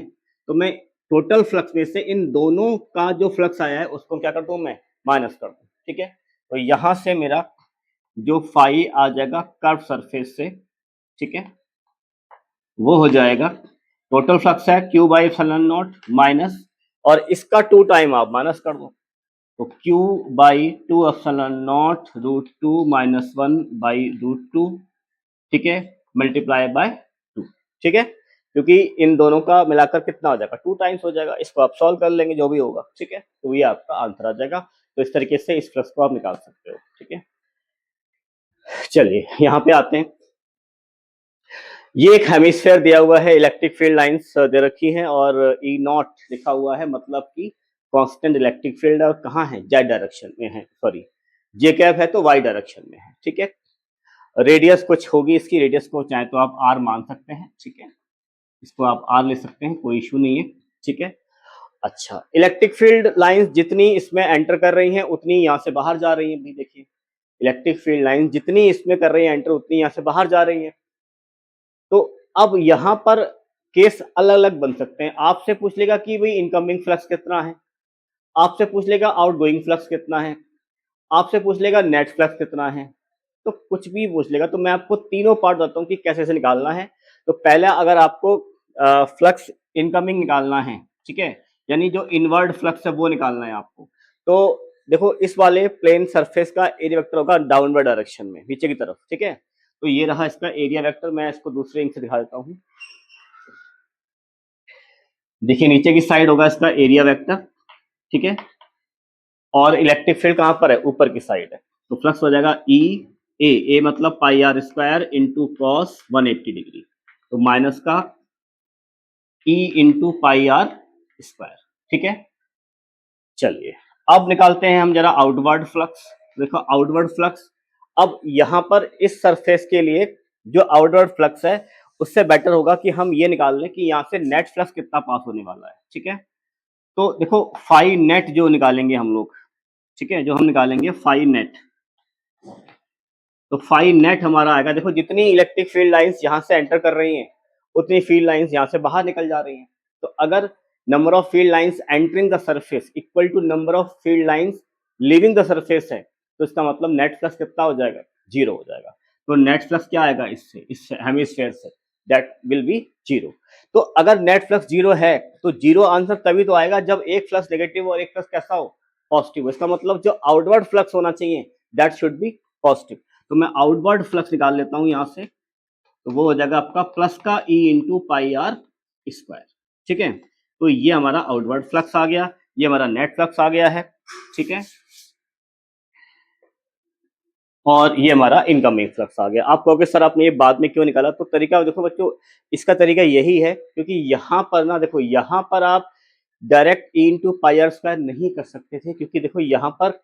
तो मैं टोटल फ्लक्स में से इन दोनों का जो फ्लक्स आया है उसको क्या कर दूं, मैं माइनस कर दूं, ठीक है। तो यहां से मेरा जो फाई आ जाएगा कर्व सरफेस से, ठीक है, वो हो जाएगा, टोटल फ्लक्स है Q/ε0 माइनस, और इसका 2 टाइम आप माइनस कर दो, तो Q/2ε0 √2 माइनस 1 बाई √2, ठीक है, मल्टीप्लाई बाय 2, ठीक है। क्योंकि इन दोनों का मिलाकर कितना हो जाएगा, 2 टाइम्स हो जाएगा। इसको आप सॉल्व कर लेंगे जो भी होगा, ठीक है। तो ये आपका आंसर आ जाएगा। तो इस तरीके से इस फ्लक्स को आप निकाल सकते हो, ठीक है। चलिए यहाँ पे आते हैं। ये एक हेमिस्फेयर दिया हुआ है, इलेक्ट्रिक फील्ड लाइंस दे रखी हैं, और E0 लिखा हुआ है, मतलब कि कांस्टेंट इलेक्ट्रिक फील्ड, और कहाँ है, जेड डायरेक्शन में है, सॉरी जे कैप है तो वाई डायरेक्शन में है, ठीक है। रेडियस कुछ होगी इसकी, रेडियस को चाहे तो आप आर मान सकते हैं, ठीक है, इसको आप आर ले सकते हैं, कोई इशू नहीं है, ठीक है। अच्छा, इलेक्ट्रिक फील्ड लाइंस जितनी इसमें एंटर कर रही हैं उतनी यहाँ से बाहर जा रही हैं, भी देखिए इलेक्ट्रिक फील्ड लाइंस जितनी इसमें कर रही हैं एंटर, उतनी यहाँ से बाहर जा रही हैं। तो अब यहाँ पर केस अलग अलग बन सकते हैं। आपसे पूछ लेगा कि भाई इनकमिंग फ्लक्स कितना है, आपसे पूछ लेगा आउटगोइंग फ्लक्स कितना है, आपसे पूछ लेगा नेट फ्लक्स कितना है, तो कुछ भी पूछ लेगा। तो मैं आपको तीनों पार्ट बताता हूँ कि कैसे से निकालना है। तो पहला, अगर आपको फ्लक्स इनकमिंग निकालना है, ठीक है, यानी जो इनवर्ड फ्लक्स है वो निकालना है आपको, तो देखो इस वाले प्लेन सरफेस का एरिया वेक्टर होगा डाउनवर्ड डायरेक्शन में, नीचे की तरफ, ठीक है। तो ये रहा इसका एरिया वेक्टर, मैं इसको दूसरे इंक से दिखा देता हूँ। देखिए नीचे की साइड होगा इसका एरिया वेक्टर, ठीक है, और इलेक्ट्रिक फील्ड कहाँ पर है, ऊपर की साइड है। तो फ्लक्स हो जाएगा ए मतलब πr² इंटू कॉस 180 डिग्री, तो माइनस का E इंटू πr², ठीक है। चलिए अब निकालते हैं हम जरा आउटवर्ड फ्लक्स। देखो आउटवर्ड फ्लक्स, अब यहाँ पर इस सरफेस के लिए जो आउटवर्ड फ्लक्स है उससे बेटर होगा कि हम ये निकाल लें कि यहाँ से नेट फ्लक्स कितना पास होने वाला है। ठीक है, तो देखो फाई नेट जो निकालेंगे हम लोग, ठीक है, जो हम निकालेंगे फाई नेट, तो फाई नेट हमारा आएगा, देखो जितनी इलेक्ट्रिक फील्ड लाइंस यहाँ से एंटर कर रही हैं उतनी फील्ड लाइंस यहाँ से बाहर निकल जा रही हैं। तो अगर number of field lines entering the surface equal to number of field lines leaving the surface है, तो इसका मतलब नेट फ्लक्स कितना हो जाएगा, जीरो हो जाएगा। तो नेट फ्लक्स क्या आएगा इससे, इस हेमिस्फीयर से, दैट विल बी जीरो। तो अगर नेट फ्लक्स जीरो है तो जीरो आंसर तभी तो आएगा जब एक फ्लक्स नेगेटिव और एक फ्लक्स कैसा हो, पॉजिटिव। इसका मतलब जो आउटवर्ड फ्लक्स होना चाहिए दैट शुड बी पॉजिटिव। तो मैं आउटवर्ड फ्लक्स निकाल लेता हूं यहां से, तो वो हो जाएगा आपका प्लस का E into pi are square. ठीक है, तो ये हमारा आउटवर्ड फ्लक्स आ गया, ये हमारा नेट फ्लक्स आ गया है। ठीक है, और ये हमारा इनकमिंग फ्लक्स आ गया। आप कहोगे सर आपने ये बाद में क्यों निकाला, तो तरीका देखो बच्चों, इसका तरीका यही है क्योंकि यहाँ पर ना, देखो यहाँ पर आप direct E into pi are square नहीं कर सकते थे, क्योंकि देखो यहाँ पर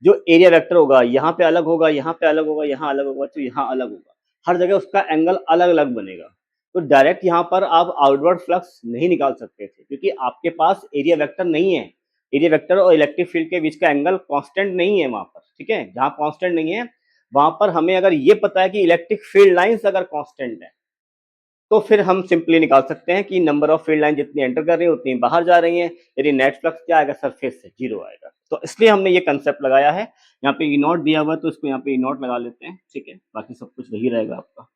जो एरिया वेक्टर होगा यहाँ पे अलग होगा, यहाँ पे अलग होगा, यहाँ अलग होगा, तो यहाँ अलग होगा, हर जगह उसका एंगल अलग अलग बनेगा। तो डायरेक्ट यहाँ पर आप आउटवर्ड फ्लक्स नहीं निकाल सकते थे क्योंकि आपके पास एरिया वेक्टर नहीं है। एरिया वेक्टर और इलेक्ट्रिक फील्ड के बीच का एंगल कांस्टेंट नहीं है वहां पर। ठीक है, जहां कांस्टेंट नहीं है वहां पर हमें अगर ये पता है कि इलेक्ट्रिक फील्ड लाइंस अगर कांस्टेंट है तो फिर हम सिंपली निकाल सकते हैं कि नंबर ऑफ फील्ड लाइन जितनी एंटर कर रही है उतनी बाहर जा रही है, यदि नेट फ्लक्स क्या आएगा, सरफेस से जीरो आएगा। तो इसलिए हमने ये कंसेप्ट लगाया है। यहाँ पे ई नॉट दिया हुआ है तो इसको यहाँ पे ई नॉट लगा लेते हैं। ठीक है, बाकी सब कुछ वही रहेगा आपका।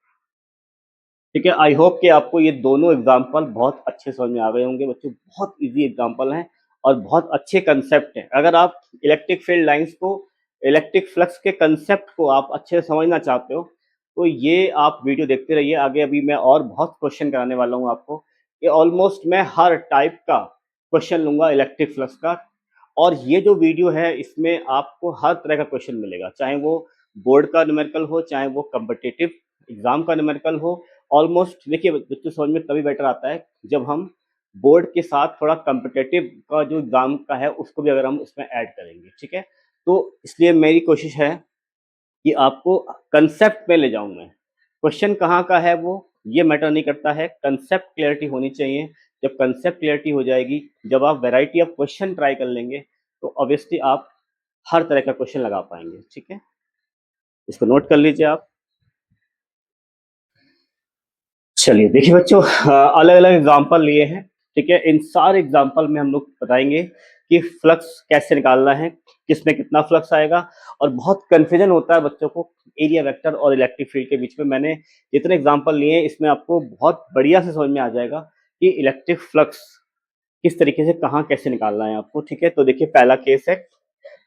ठीक है, आई होप कि आपको ये दोनों एग्जाम्पल बहुत अच्छे समझ में आ गए होंगे बच्चों। बहुत इजी एग्जाम्पल हैं और बहुत अच्छे कंसेप्ट हैं। अगर आप इलेक्ट्रिक फील्ड लाइंस को, इलेक्ट्रिक फ्लक्स के कंसेप्ट को आप अच्छे से समझना चाहते हो तो ये आप वीडियो देखते रहिए। आगे अभी मैं और बहुत क्वेश्चन कराने वाला हूँ आपको। ये ऑलमोस्ट मैं हर टाइप का क्वेश्चन लूंगा इलेक्ट्रिक फ्लक्स का, और ये जो वीडियो है इसमें आपको हर तरह का क्वेश्चन मिलेगा, चाहे वो बोर्ड का न्यूमेरिकल हो, चाहे वो कम्पिटिटिव एग्जाम का न्यूमेरिकल हो। ऑलमोस्ट देखिए बच्चों, समझ में तभी बेटर आता है जब हम बोर्ड के साथ थोड़ा कम्पिटिटिव का जो एग्जाम का है उसको भी अगर हम इसमें ऐड करेंगे। ठीक है, तो इसलिए मेरी कोशिश है कि आपको कंसेप्ट पे ले जाऊं मैं। क्वेश्चन कहाँ का है वो ये मैटर नहीं करता है, कंसेप्ट क्लियरिटी होनी चाहिए। जब कंसेप्ट क्लियरिटी हो जाएगी, जब आप वैरायटी ऑफ क्वेश्चन ट्राई कर लेंगे तो ऑब्वियसली आप हर तरह का क्वेश्चन लगा पाएंगे। ठीक है, इसको नोट कर लीजिए आप। चलिए देखिए बच्चों, अलग अलग एग्जाम्पल लिए हैं। ठीक है, इन सारे एग्जाम्पल में हम लोग बताएंगे कि फ्लक्स कैसे निकालना है, किसमें कितना फ्लक्स आएगा। और बहुत कंफ्यूजन होता है बच्चों को एरिया वेक्टर और इलेक्ट्रिक फील्ड के बीच में। मैंने जितने एग्जाम्पल लिए हैं इसमें आपको बहुत बढ़िया से समझ में आ जाएगा कि इलेक्ट्रिक फ्लक्स किस तरीके से कहाँ कैसे निकालना है आपको। ठीक है, तो देखिए पहला केस है,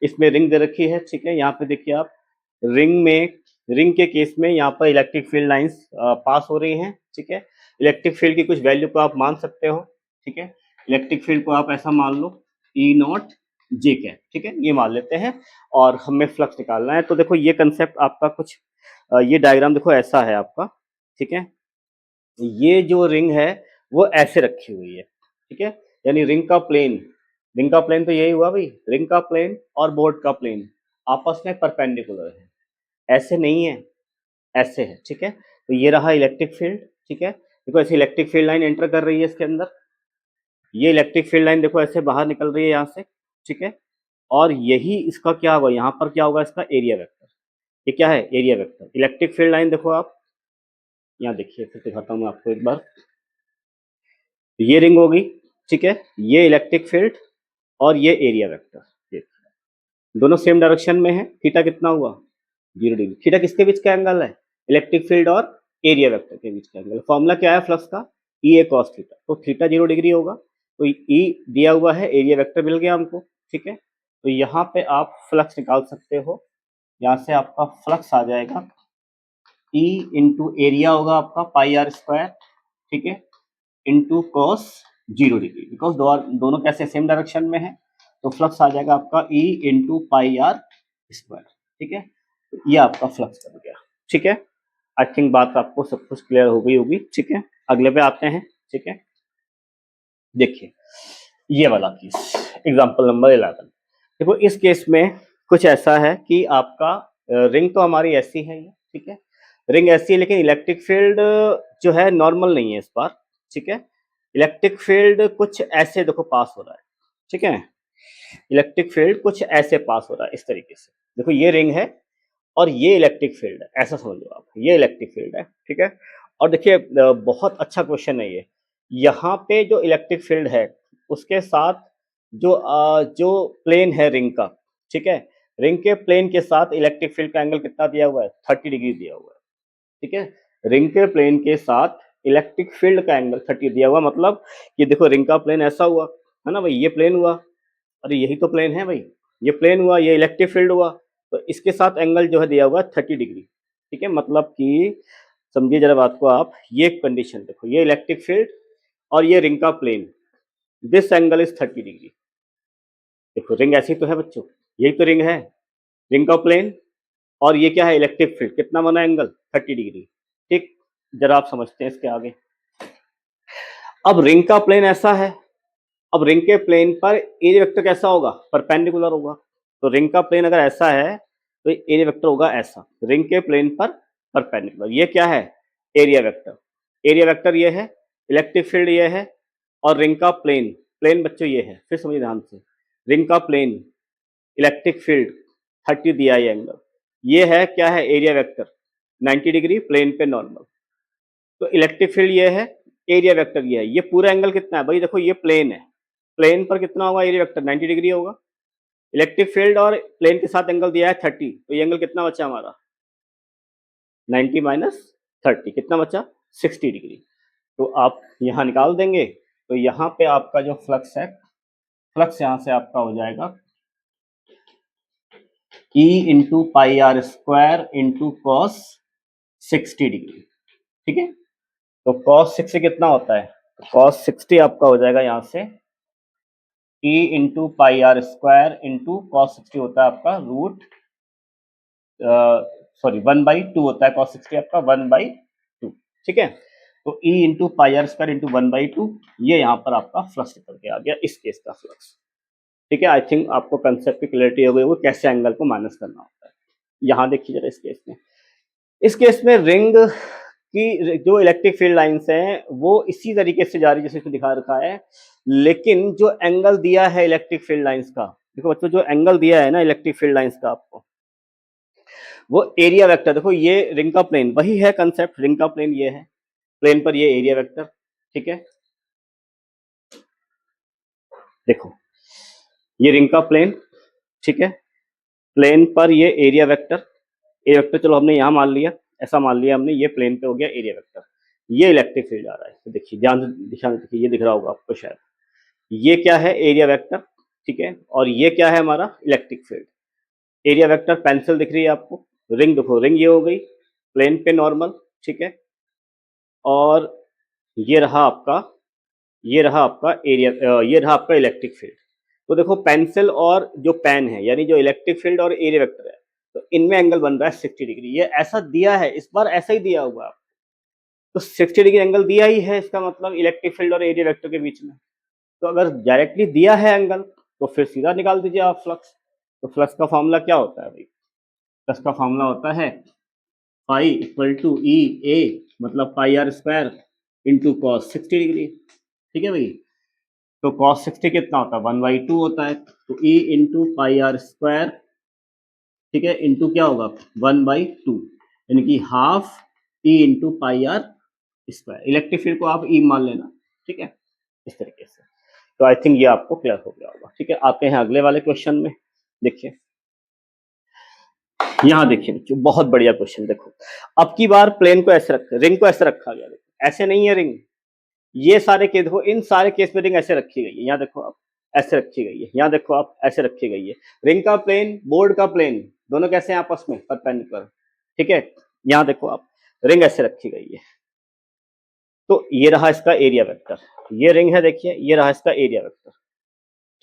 इसमें रिंग दे रखी है। ठीक है, यहाँ पे देखिए आप रिंग के केस में यहाँ पर इलेक्ट्रिक फील्ड लाइंस पास हो रही हैं। ठीक है, इलेक्ट्रिक फील्ड की कुछ वैल्यू को आप मान सकते हो। ठीक है, इलेक्ट्रिक फील्ड को आप ऐसा मान लो ई नॉट जे के। ठीक है, ये मान लेते हैं और हमें फ्लक्स निकालना है। तो देखो ये कंसेप्ट आपका कुछ ये डायग्राम देखो ऐसा है आपका। ठीक है, ये जो रिंग है वो ऐसे रखी हुई है। ठीक है, यानी रिंग का प्लेन तो यही हुआ भाई, रिंग का प्लेन और बोर्ड का प्लेन आपस में परपेंडिकुलर है, ऐसे नहीं है, ऐसे है। ठीक है, तो ये रहा इलेक्ट्रिक फील्ड। ठीक है, देखो ऐसे इलेक्ट्रिक फील्ड लाइन एंटर कर रही है इसके अंदर, ये इलेक्ट्रिक फील्ड लाइन देखो ऐसे बाहर निकल रही है यहाँ से। ठीक है, और यही इसका क्या होगा, यहाँ पर क्या होगा, इसका एरिया वेक्टर। ये क्या है, area vector. Electric field line देखो आप यहाँ देखिए, फिर दिखाता हूँ मैं आपको एक बार। ये रिंग होगी। ठीक है, ये इलेक्ट्रिक फील्ड और ये एरिया वेक्टर, दोनों सेम डायरेक्शन में है। थीटा कितना हुआ, 0 डिग्री। थीटा किसके बीच का एंगल है, इलेक्ट्रिक फील्ड और एरिया वेक्टर के बीच का एंगल। फॉर्मूला क्या है फ्लक्स का, ई ए कॉस थीटा। तो थीटा 0 डिग्री होगा, तो ई दिया हुआ है, एरिया वेक्टर मिल गया हमको। ठीक है, तो यहाँ पे आप फ्लक्स निकाल सकते हो। यहाँ से आपका फ्लक्स आ जाएगा ई इंटू एरिया होगा आपका पाई आर स्क्वायर। ठीक है, इंटू कॉस 0 डिग्री, बिकॉज दोनों कैसे सेम डायरेक्शन में है, तो फ्लक्स आ जाएगा आपका E into pi are square. ठीक है, तो ये आपका फ्लक्स बन गया। ठीक है, आई थिंक बात आपको सब कुछ क्लियर हो गई होगी। ठीक है, अगले पे आते हैं। ठीक है, देखिए ये वाला केस, एग्जांपल नंबर 11। देखो इस केस में कुछ ऐसा है कि आपका रिंग तो हमारी ऐसी है ये, ठीक है, रिंग ऐसी है, लेकिन इलेक्ट्रिक फील्ड जो है नॉर्मल नहीं है इस बार, ठीक है। इलेक्ट्रिक फील्ड कुछ ऐसे देखो पास हो रहा है, ठीक है, इलेक्ट्रिक फील्ड कुछ ऐसे पास हो रहा है इस तरीके से। देखो ये रिंग है और ये इलेक्ट्रिक फील्ड है, ऐसा समझ लो आप, ये इलेक्ट्रिक फील्ड है, ठीक है। और देखिए बहुत अच्छा क्वेश्चन है ये। यहाँ पे जो इलेक्ट्रिक फील्ड है उसके साथ जो प्लेन है रिंग का, ठीक है, रिंग के प्लेन के साथ इलेक्ट्रिक फील्ड का एंगल कितना दिया हुआ है, 30 डिग्री दिया हुआ है, ठीक है। रिंग के प्लेन के साथ इलेक्ट्रिक फील्ड का एंगल 30 दिया हुआ, मतलब ये देखो रिंग का प्लेन ऐसा हुआ है ना भाई, ये प्लेन हुआ, अरे यही तो प्लेन है भाई, ये प्लेन हुआ, ये इलेक्ट्रिक फील्ड हुआ, तो इसके साथ एंगल जो है दिया हुआ है 30 डिग्री, ठीक है। मतलब कि समझिए जरा बात को आप, ये कंडीशन देखो, ये इलेक्ट्रिक फील्ड और ये रिंग का plane, this angle is 30 degree. देखो रिंग ऐसी तो है बच्चों, यही तो रिंग है, रिंग का प्लेन, और ये क्या है, इलेक्ट्रिक फील्ड, कितना बना एंगल, 30 डिग्री, ठीक। जरा आप समझते हैं इसके आगे। अब रिंग का प्लेन ऐसा है, अब रिंग के प्लेन पर एरिया वेक्टर कैसा होगा, परपेंडिकुलर होगा। तो रिंग का प्लेन अगर ऐसा है तो एरिया वेक्टर होगा ऐसा, रिंग के प्लेन पर परपेंडिकुलर। ये क्या है, एरिया वेक्टर, एरिया वेक्टर ये है, इलेक्ट्रिक फील्ड ये है, और रिंग का प्लेन, प्लेन बच्चों ये है, फिर समझिए ध्यान से, रिंग का प्लेन, इलेक्ट्रिक फील्ड 30 दिया ये एंगल, ये है क्या है, एरिया वेक्टर 90 डिग्री प्लेन पे नॉर्मल। तो इलेक्ट्रिक फील्ड ये है, एरिया वेक्टर ये है, ये पूरा एंगल कितना है भाई, देखो ये प्लेन है, प्लेन पर कितना होगा एरिया वेक्टर, 90 डिग्री होगा। इलेक्ट्रिक फील्ड और प्लेन के साथ एंगल दिया है 30, तो ये एंगल कितना बचा हमारा, 90 माइनस 30 कितना बचा, 60 डिग्री। तो आप यहाँ निकाल देंगे, तो यहाँ पे आपका जो फ्लक्स है, फ्लक्स यहाँ से आपका हो जाएगा E into pi are square into cos 60 degree, ठीक है। तो कॉस 60 कितना होता है, कॉस 60 आपका हो जाएगा यहाँ से E into pi are square into cos 60 होता है आपका रूट, सॉरी 1/2 होता है कॉस 60 आपका 1/2, ठीक है। तो E into pi are square into 1/2, ये यहाँ पर आपका फ्लक्स निकल के आ गया, इस केस का फ्लक्स, ठीक है। आई थिंक आपको कंसेप्ट की क्लियरिटी हो गई होगी कैसे एंगल को माइनस करना होता है। यहाँ देखिए जरा इस केस में रिंग की जो इलेक्ट्रिक फील्ड लाइंस हैं वो इसी तरीके से जा रही है जैसे इसमें दिखा रखा है, लेकिन जो एंगल दिया है इलेक्ट्रिक फील्ड लाइंस का, देखो बच्चों जो एंगल दिया है ना इलेक्ट्रिक फील्ड लाइंस का आपको, वो एरिया वेक्टर, देखो ये रिंग का प्लेन वही है कंसेप्ट, रिंग का प्लेन ये है, प्लेन पर ये एरिया वेक्टर, ठीक है। देखो ये रिंग का प्लेन, ठीक है, प्लेन पर ये एरिया वेक्टर, एरिया वेक्टर चलो हमने यहाँ मान लिया, ऐसा मान लिया हमने, ये प्लेन पे हो गया एरिया वेक्टर, ये इलेक्ट्रिक फील्ड आ रहा है, तो देखिए ध्यान से दिशा में देखिए, ये दिख रहा होगा आपको शायद, ये क्या है एरिया वेक्टर, ठीक है, और ये क्या है हमारा electric field. Area vector pencil दिख रही है आपको, रिंग देखो, रिंग ये हो गई प्लेन पे नॉर्मल, ठीक है, और ये रहा आपका, ये रहा आपका एरिया, ये रहा आपका इलेक्ट्रिक फील्ड। तो देखो पेंसिल और जो पेन है, यानी जो इलेक्ट्रिक फील्ड और एरिया वेक्टर है, तो इनमें एंगल बन रहा है 60 डिग्री, ये ऐसा दिया है, इस बार ऐसा ही दिया हुआ है, तो 60 डिग्री एंगल दिया ही है, इसका मतलब इलेक्ट्रिक फील्ड और एरिया वेक्टर के बीच में। तो अगर डायरेक्टली दिया है एंगल तो फिर सीधा निकाल दीजिए आप फ्लक्स। तो फ्लक्स का फॉर्मूला क्या होता है भाई, फ्लक्स का फॉर्मूला होता है pi equal to E A, मतलब pi are square into cos 60 degree, ठीक है भाई। तो कॉस 60 कितना होता है, 1/2 होता है, तो E into pi are square, ठीक है, इंटू क्या होगा 1/2, यानी कि half E into pi are square, electric field को आप ई मान लेना, ठीक है, इस तरीके से। तो आई थिंक ये आपको क्लियर हो गया होगा, ठीक है। आते हैं अगले वाले क्वेश्चन में, देखिए यहाँ देखिए बच्चों बहुत बढ़िया क्वेश्चन, देखो अब की बार प्लेन को ऐसे रखा, रिंग को ऐसे रखा गया, देखो ऐसे नहीं है रिंग, ये सारे केस देखो, इन सारे केस में रिंग ऐसे रखी गई है, यहाँ देखो आप ऐसे रखी गई है, यहाँ देखो आप ऐसे रखी गई है, रिंग का प्लेन बोर्ड का प्लेन दोनों कैसे हैं आपस में परपेंडिकुलर, ठीक है। यहाँ देखो आप रिंग ऐसे रखी गई है, तो ये रहा इसका एरिया वेक्टर, ये रिंग है देखिए, ये रहा इसका एरिया वेक्टर,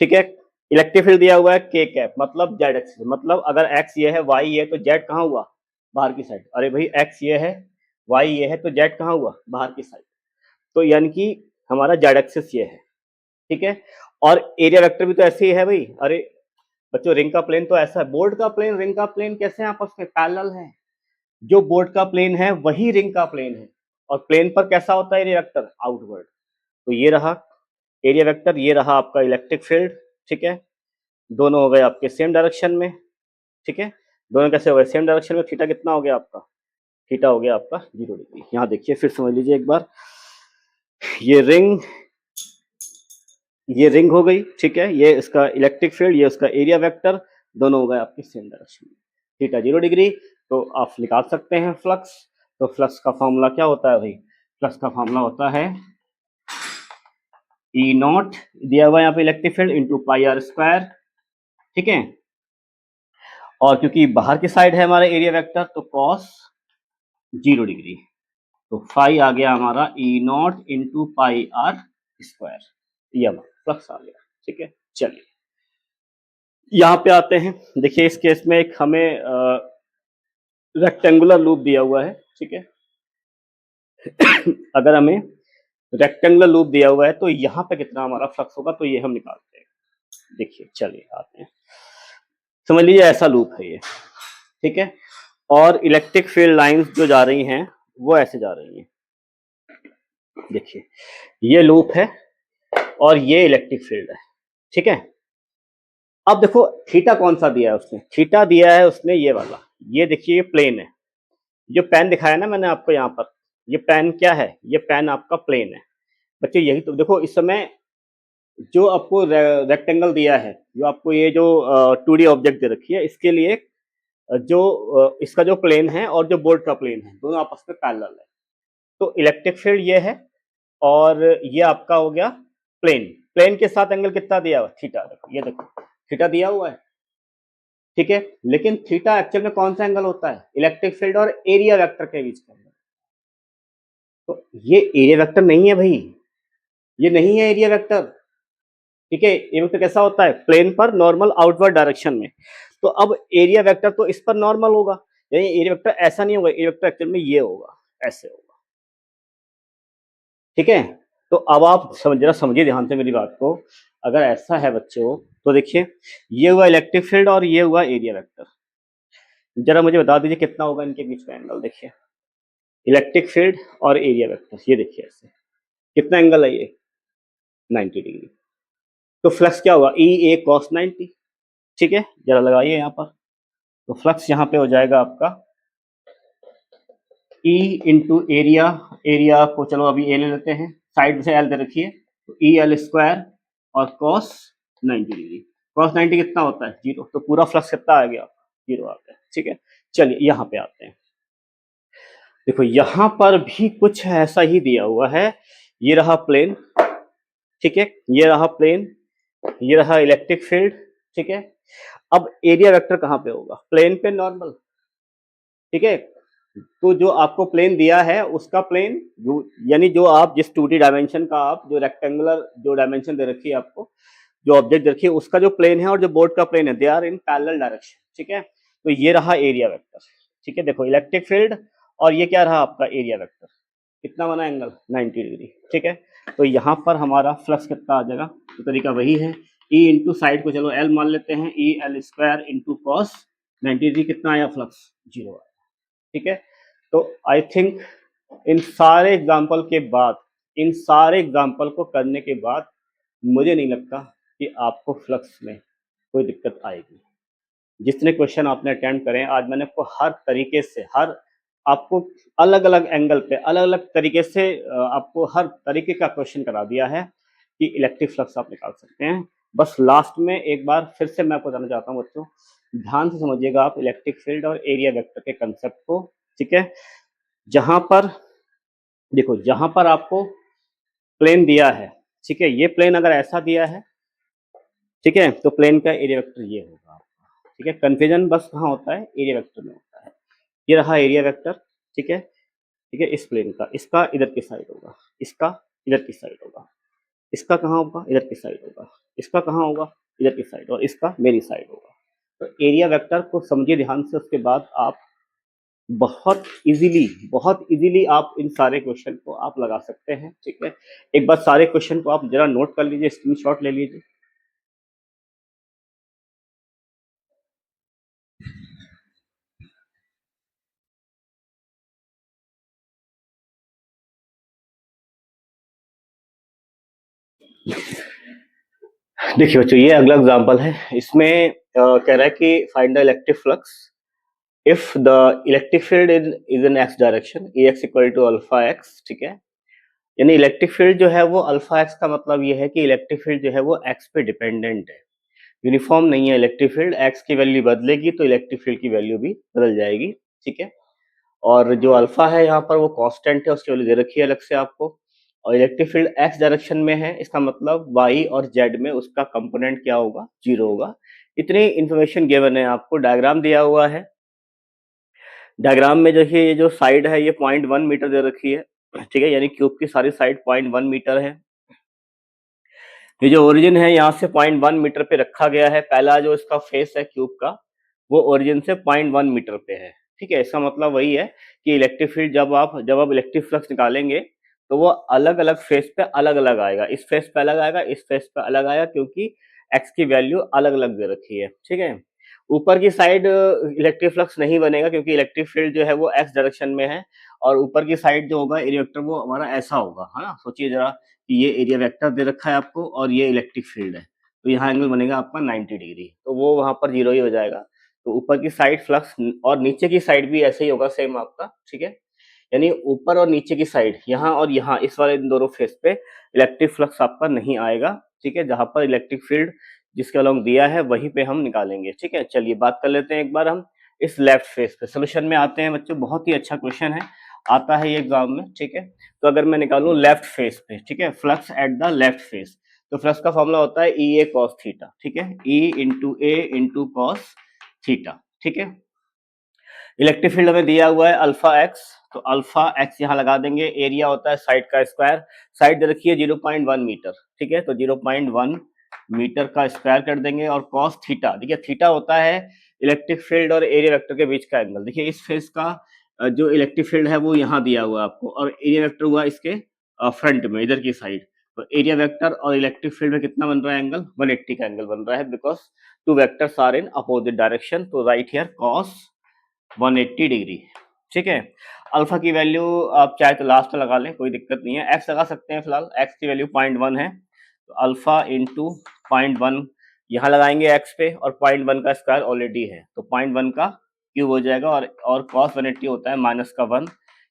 ठीक है। इलेक्ट्रिक फील्ड दिया हुआ है के कैप, मतलब जेड एक्सिस, मतलब अगर एक्स ये है वाई ये है तो जेड कहाँ हुआ, बाहर की साइड, अरे भाई एक्स ये है वाई ये है तो जेड कहाँ हुआ, बाहर की साइड, तो यानी कि हमारा जेड एक्सिस ये है, ठीक है। और एरिया वेक्टर भी तो ऐसे ही है भाई, अरे बच्चों रिंग का प्लेन तो ऐसा है, बोर्ड का प्लेन रिंग का प्लेन कैसे हैं आपस में पैरेलल है। जो बोर्ड का प्लेन है वही रिंग का प्लेन है, और प्लेन पर कैसा होता है एरिया वेक्टर, आउटवर्ड। तो ये रहा एरिया वेक्टर, ये रहा आपका इलेक्ट्रिक फील्ड, ठीक है। दोनों हो गए आपके सेम डायरेक्शन में, ठीक है। दोनों कैसे हो गए, सेम डायरेक्शन में। थीटा कितना हो गया आपका, थीटा हो गया आपका 0 डिग्री। यहाँ देखिए फिर समझ लीजिए एक बार, ये रिंग, ये रिंग हो गई, ठीक है। ये इसका इलेक्ट्रिक फील्ड, ये उसका एरिया वेक्टर, दोनों हो गए आपके सेम डायरेक्शन में। थीटा 0 डिग्री, तो आप निकाल सकते हैं फ्लक्स। तो फ्लक्स का फॉर्मूला क्या होता है भाई, फ्लक्स का फॉर्मूला होता है ई नॉट, दिया हुआ है यहाँ पे electric field, into pi are square, ठीक है। और क्योंकि बाहर की साइड है हमारा एरिया वेक्टर, तो कॉस 0 डिग्री, तो फाई आ गया हमारा E naught into pi are square, ये फ्लक्स आ गया, ठीक है। चलिए यहाँ पे आते हैं। देखिए इस केस में एक हमें रेक्टेंगुलर लूप दिया हुआ है, ठीक है। अगर हमें रेक्टेंगुलर लूप दिया हुआ है तो यहाँ पे कितना हमारा फ्लक्स होगा, तो ये हम निकालते हैं। देखिए चलिए आते हैं, समझ लीजिए ऐसा लूप है ये, ठीक है। और इलेक्ट्रिक फील्ड लाइंस जो जा रही हैं वो ऐसे जा रही हैं। देखिए ये लूप है और ये इलेक्ट्रिक फील्ड है, ठीक है। अब देखो थीटा कौन सा दिया है उसने, थीटा दिया है उसने ये वाला, ये देखिए ये प्लेन है। जो पेन दिखाया ना मैंने आपको यहाँ पर, ये पेन क्या है, ये पेन आपका प्लेन है। बच्चे यही तो देखो, इस समय जो आपको रेक्टेंगल दिया है, जो आपको ये जो 2D ऑब्जेक्ट दे रखी है, इसके लिए जो इसका जो प्लेन है और जो बोर्ड का प्लेन है, दोनों आपस में पैरेलल है। तो इलेक्ट्रिक फील्ड ये है और ये आपका हो गया प्लेन। प्लेन के साथ एंगल कितना दिया हुआ, थीटा। देखो ये देखो थीटा दिया हुआ है, ठीक है। लेकिन थीटा एक्चुअल में कौन सा एंगल होता है, इलेक्ट्रिक फील्ड और एरिया वेक्टर के बीच का एंगल। तो ये एरिया वेक्टर नहीं है भाई, ये नहीं है एरिया वेक्टर, ठीक है। ये वेक्टर कैसा होता है, प्लेन पर नॉर्मल आउटवर्ड डायरेक्शन में। तो अब एरिया वेक्टर तो इस पर नॉर्मल होगा, यानी एरिया वेक्टर ऐसा नहीं होगा, एरिया वेक्टर एक्चुअल में ये होगा, ऐसे होगा, ठीक है। तो अब आप जरा समझिए ध्यान से मेरी बात को। अगर ऐसा है बच्चों, तो देखिए ये हुआ इलेक्ट्रिक फील्ड और ये हुआ एरिया वेक्टर। जरा मुझे बता दीजिए कितना होगा इनके बीच में एंगल। देखिए इलेक्ट्रिक फील्ड और एरिया वेक्टर, ये देखिए ऐसे कितना एंगल है ये, 90 डिग्री। तो फ्लक्स क्या होगा, ई ए कॉस 90, ठीक है। जरा लगाइए यहाँ पर, तो फ्लक्स यहाँ पे हो जाएगा आपका ई इंटू एरिया, एरिया को चलो अभी ए ले लेते हैं, साइड से एल दे रखिए, तो ई एल स्क्वायर और कॉस 90 डिग्री। कॉस 90 कितना होता है, 0, तो पूरा फ्लक्स कितना आ गया, 0 आ गया, ठीक है। चलिए यहाँ पे आते हैं। देखो यहाँ पर भी कुछ ऐसा ही दिया हुआ है, ये रहा प्लेन, ठीक है, ये रहा प्लेन, ये रहा इलेक्ट्रिक फील्ड, ठीक है। अब एरिया वेक्टर कहाँ पे होगा, प्लेन पे नॉर्मल, ठीक है। तो जो आपको प्लेन दिया है उसका प्लेन जो, यानी जो आप जिस 2D डायमेंशन का आप जो रेक्टेंगुलर जो डायमेंशन दे रखी है आपको, जो ऑब्जेक्ट दे रखी है, उसका जो प्लेन है और जो बोर्ड का प्लेन है, they are in parallel direction, ठीक है। तो ये रहा एरिया वेक्टर, ठीक है। देखो इलेक्ट्रिक फील्ड और ये क्या रहा आपका एरिया वेक्टर, कितना बना एंगल, 90 डिग्री, ठीक है। तो यहाँ पर हमारा फ्लक्स कितना आ जाएगा, तो तरीका वही है, ई इंटू साइड को चलो एल मान लेते हैं, E L square into cos 90 degree, कितना आया फ्लक्स, 0 आया, ठीक है। तो आई थिंक इन सारे एग्जाम्पल के बाद, इन सारे एग्जाम्पल को करने के बाद मुझे नहीं लगता कि आपको फ्लक्स में कोई दिक्कत आएगी। जितने क्वेश्चन आपने अटेम्प्ट करें आज, मैंने आपको हर तरीके से, हर आपको अलग अलग एंगल पे अलग अलग तरीके से आपको हर तरीके का क्वेश्चन करा दिया है कि इलेक्ट्रिक फ्लक्स आप निकाल सकते हैं। बस लास्ट में एक बार फिर से मैं आपको बताना चाहता हूँ बच्चों, ध्यान से समझिएगा आप इलेक्ट्रिक फील्ड और एरिया वेक्टर के कंसेप्ट को, ठीक है। जहां पर देखो, जहां पर आपको प्लेन दिया है, ठीक है, ये प्लेन अगर ऐसा दिया है, ठीक है, तो प्लेन का एरिया वेक्टर ये होगा, ठीक है। कंफ्यूजन बस कहाँ होता है, एरिया वेक्टर में होता है। ये रहा एरिया वेक्टर, ठीक है, ठीक है। इस प्लेन का, इसका इधर की साइड होगा, इसका इधर की साइड होगा, इसका कहाँ होगा, इधर की साइड होगा, इसका कहाँ होगा, इधर की साइड, और इसका मेरी साइड होगा। तो एरिया वेक्टर को समझिए ध्यान से, उसके बाद आप बहुत इजीली आप इन सारे क्वेश्चन को आप लगा सकते हैं, ठीक है। एक बार सारे क्वेश्चन को आप जरा नोट कर लीजिए, स्क्रीनशॉट ले लीजिए। देखिए बच्चों, ये अगला एग्जांपल है। इसमें कह रहा है कि find the electric flux if the electric field is in X direction, A X equal to alpha X. ठीक है, यानी इलेक्ट्रिक फील्ड जो है वो अल्फा एक्स का मतलब ये है कि इलेक्ट्रिक फील्ड जो है वो एक्स पे डिपेंडेंट है, यूनिफॉर्म नहीं है। इलेक्ट्रिक फील्ड एक्स की वैल्यू बदलेगी तो इलेक्ट्रिक फील्ड की वैल्यू भी बदल जाएगी। ठीक है, और जो अल्फा है यहाँ पर वो कांस्टेंट है, उसकी वैल्यू दे रखी है अलग से आपको। और इलेक्ट्रिक फील्ड एक्स डायरेक्शन में है, इसका मतलब वाई और जेड में उसका कंपोनेंट क्या होगा, जीरो होगा। इतनी इंफॉर्मेशन गिवन है आपको। डायग्राम दिया हुआ है। डायग्राम में देखिए ये जो साइड है ये 0.1 मीटर दे रखी है। ठीक है, यानी क्यूब की सारी साइड 0.1 मीटर है। ये जो ओरिजिन है यहाँ से 0.1 मीटर पे रखा गया है। पहला जो इसका फेस है क्यूब का वो ओरिजिन से 0.1 मीटर पे है। ठीक है, इसका मतलब वही है कि इलेक्ट्रिक फील्ड जब आप इलेक्ट्रिक फ्लक्स निकालेंगे तो वो अलग अलग फेस पे अलग अलग आएगा। इस फेस पे अलग आएगा, इस फेस पे अलग आएगा, क्योंकि एक्स की वैल्यू अलग अलग दे रखी है। ठीक है, ऊपर की साइड इलेक्ट्रिक फ्लक्स नहीं बनेगा क्योंकि इलेक्ट्रिक फील्ड जो है वो एक्स डायरेक्शन में है। और ऊपर की साइड जो होगा एरिया वेक्टर वो हमारा ऐसा होगा, है ना। सोचिए जरा कि ये एरिया वेक्टर दे रखा है आपको और ये इलेक्ट्रिक फील्ड है, तो यहाँ एंगल बनेगा आपका 90 डिग्री, तो वो वहां पर जीरो ही हो जाएगा। तो ऊपर की साइड फ्लक्स और नीचे की साइड भी ऐसे ही होगा, सेम आपका। ठीक है, यानी ऊपर और नीचे की साइड यहाँ और यहाँ इस वाले इन दोनों फेस पे इलेक्ट्रिक फ्लक्स आपका नहीं आएगा। ठीक है, जहां पर इलेक्ट्रिक फील्ड जिसके अलोंग दिया है वहीं पे हम निकालेंगे। ठीक है, चलिए बात कर लेते हैं एक बार हम इस लेफ्ट फेस पे। सोल्यूशन में आते हैं बच्चों, बहुत ही अच्छा क्वेश्चन है, आता है ये एग्जाम में। ठीक है, तो अगर मैं निकालूं लेफ्ट फेस पे, ठीक है, flux at the left face, तो फ्लक्स का फॉर्मूला होता है ई ए कॉस थीटा। ठीक है, ई इंटू ए इंटू कॉस थीटा। ठीक है, इलेक्ट्रिक फील्ड हमें दिया हुआ है अल्फा एक्स, तो अल्फा एक्स यहाँ लगा देंगे। एरिया होता है साइड का स्क्वायर, साइड दे रखी है 0.1 मीटर। ठीक है, तो 0.1 मीटर का स्क्वायर कर देंगे। और कॉस थीटा, देखिए थीटा होता है इलेक्ट्रिक फील्ड और एरिया वेक्टर के बीच का एंगल। देखिए इस फेस का जो इलेक्ट्रिक फील्ड है वो यहाँ दिया हुआ है आपको, और एरिया वेक्टर हुआ इसके फ्रंट में इधर की साइड। तो एरिया वेक्टर और इलेक्ट्रिक फील्ड में कितना बन रहा है एंगल, 180 का एंगल बन रहा है, because two vectors are in opposite direction. तो राइट हियर कॉस 180 डिग्री। ठीक है, अल्फा की वैल्यू आप चाहे तो लास्ट में लगा लें, कोई दिक्कत नहीं है। एक्स लगा सकते हैं, फिलहाल एक्स की वैल्यू 0.1 है, तो अल्फा इंटू 0.1 यहाँ लगाएंगे एक्स पे, और 0.1 का स्क्वायर ऑलरेडी है तो 0.1 का क्यूब हो जाएगा। और कॉस 180 होता है -1,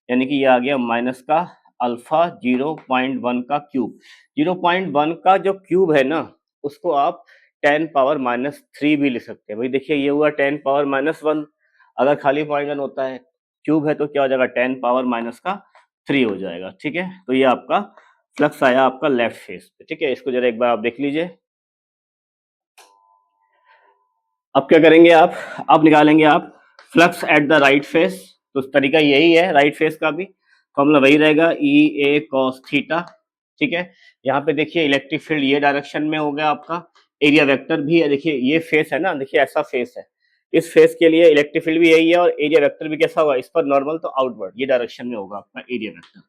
यानी कि ये आ गया माइनस का अल्फा 0.1 का क्यूब। 0.1 का जो क्यूब है ना उसको आप 10⁻³ भी लिख सकते हैं। भाई देखिए ये हुआ 10⁻⁻1, अगर खाली 0.1 होता है क्यूब है तो क्या हो जाएगा, 10⁻³ हो जाएगा। ठीक है, तो ये आपका फ्लक्स आया आपका लेफ्ट फेस पे। ठीक है, इसको जरा एक बार आप देख लीजिए। अब क्या करेंगे आप, अब निकालेंगे आप flux at the right face. तो तरीका यही है, राइट फेस का भी फॉर्मूला वही रहेगा, ई ए कॉस थीटा। ठीक है, यहाँ पे देखिए इलेक्ट्रिक फील्ड ये डायरेक्शन में हो गया आपका, एरिया वेक्टर भी है। देखिए ये फेस है ना, देखिए ऐसा फेस है, इस फेस के लिए इलेक्ट्रिक फील्ड भी यही है और एरिया वेक्टर भी कैसा होगा, इस पर नॉर्मल तो आउटवर्ड ये डायरेक्शन में होगा आपका एरिया वेक्टर।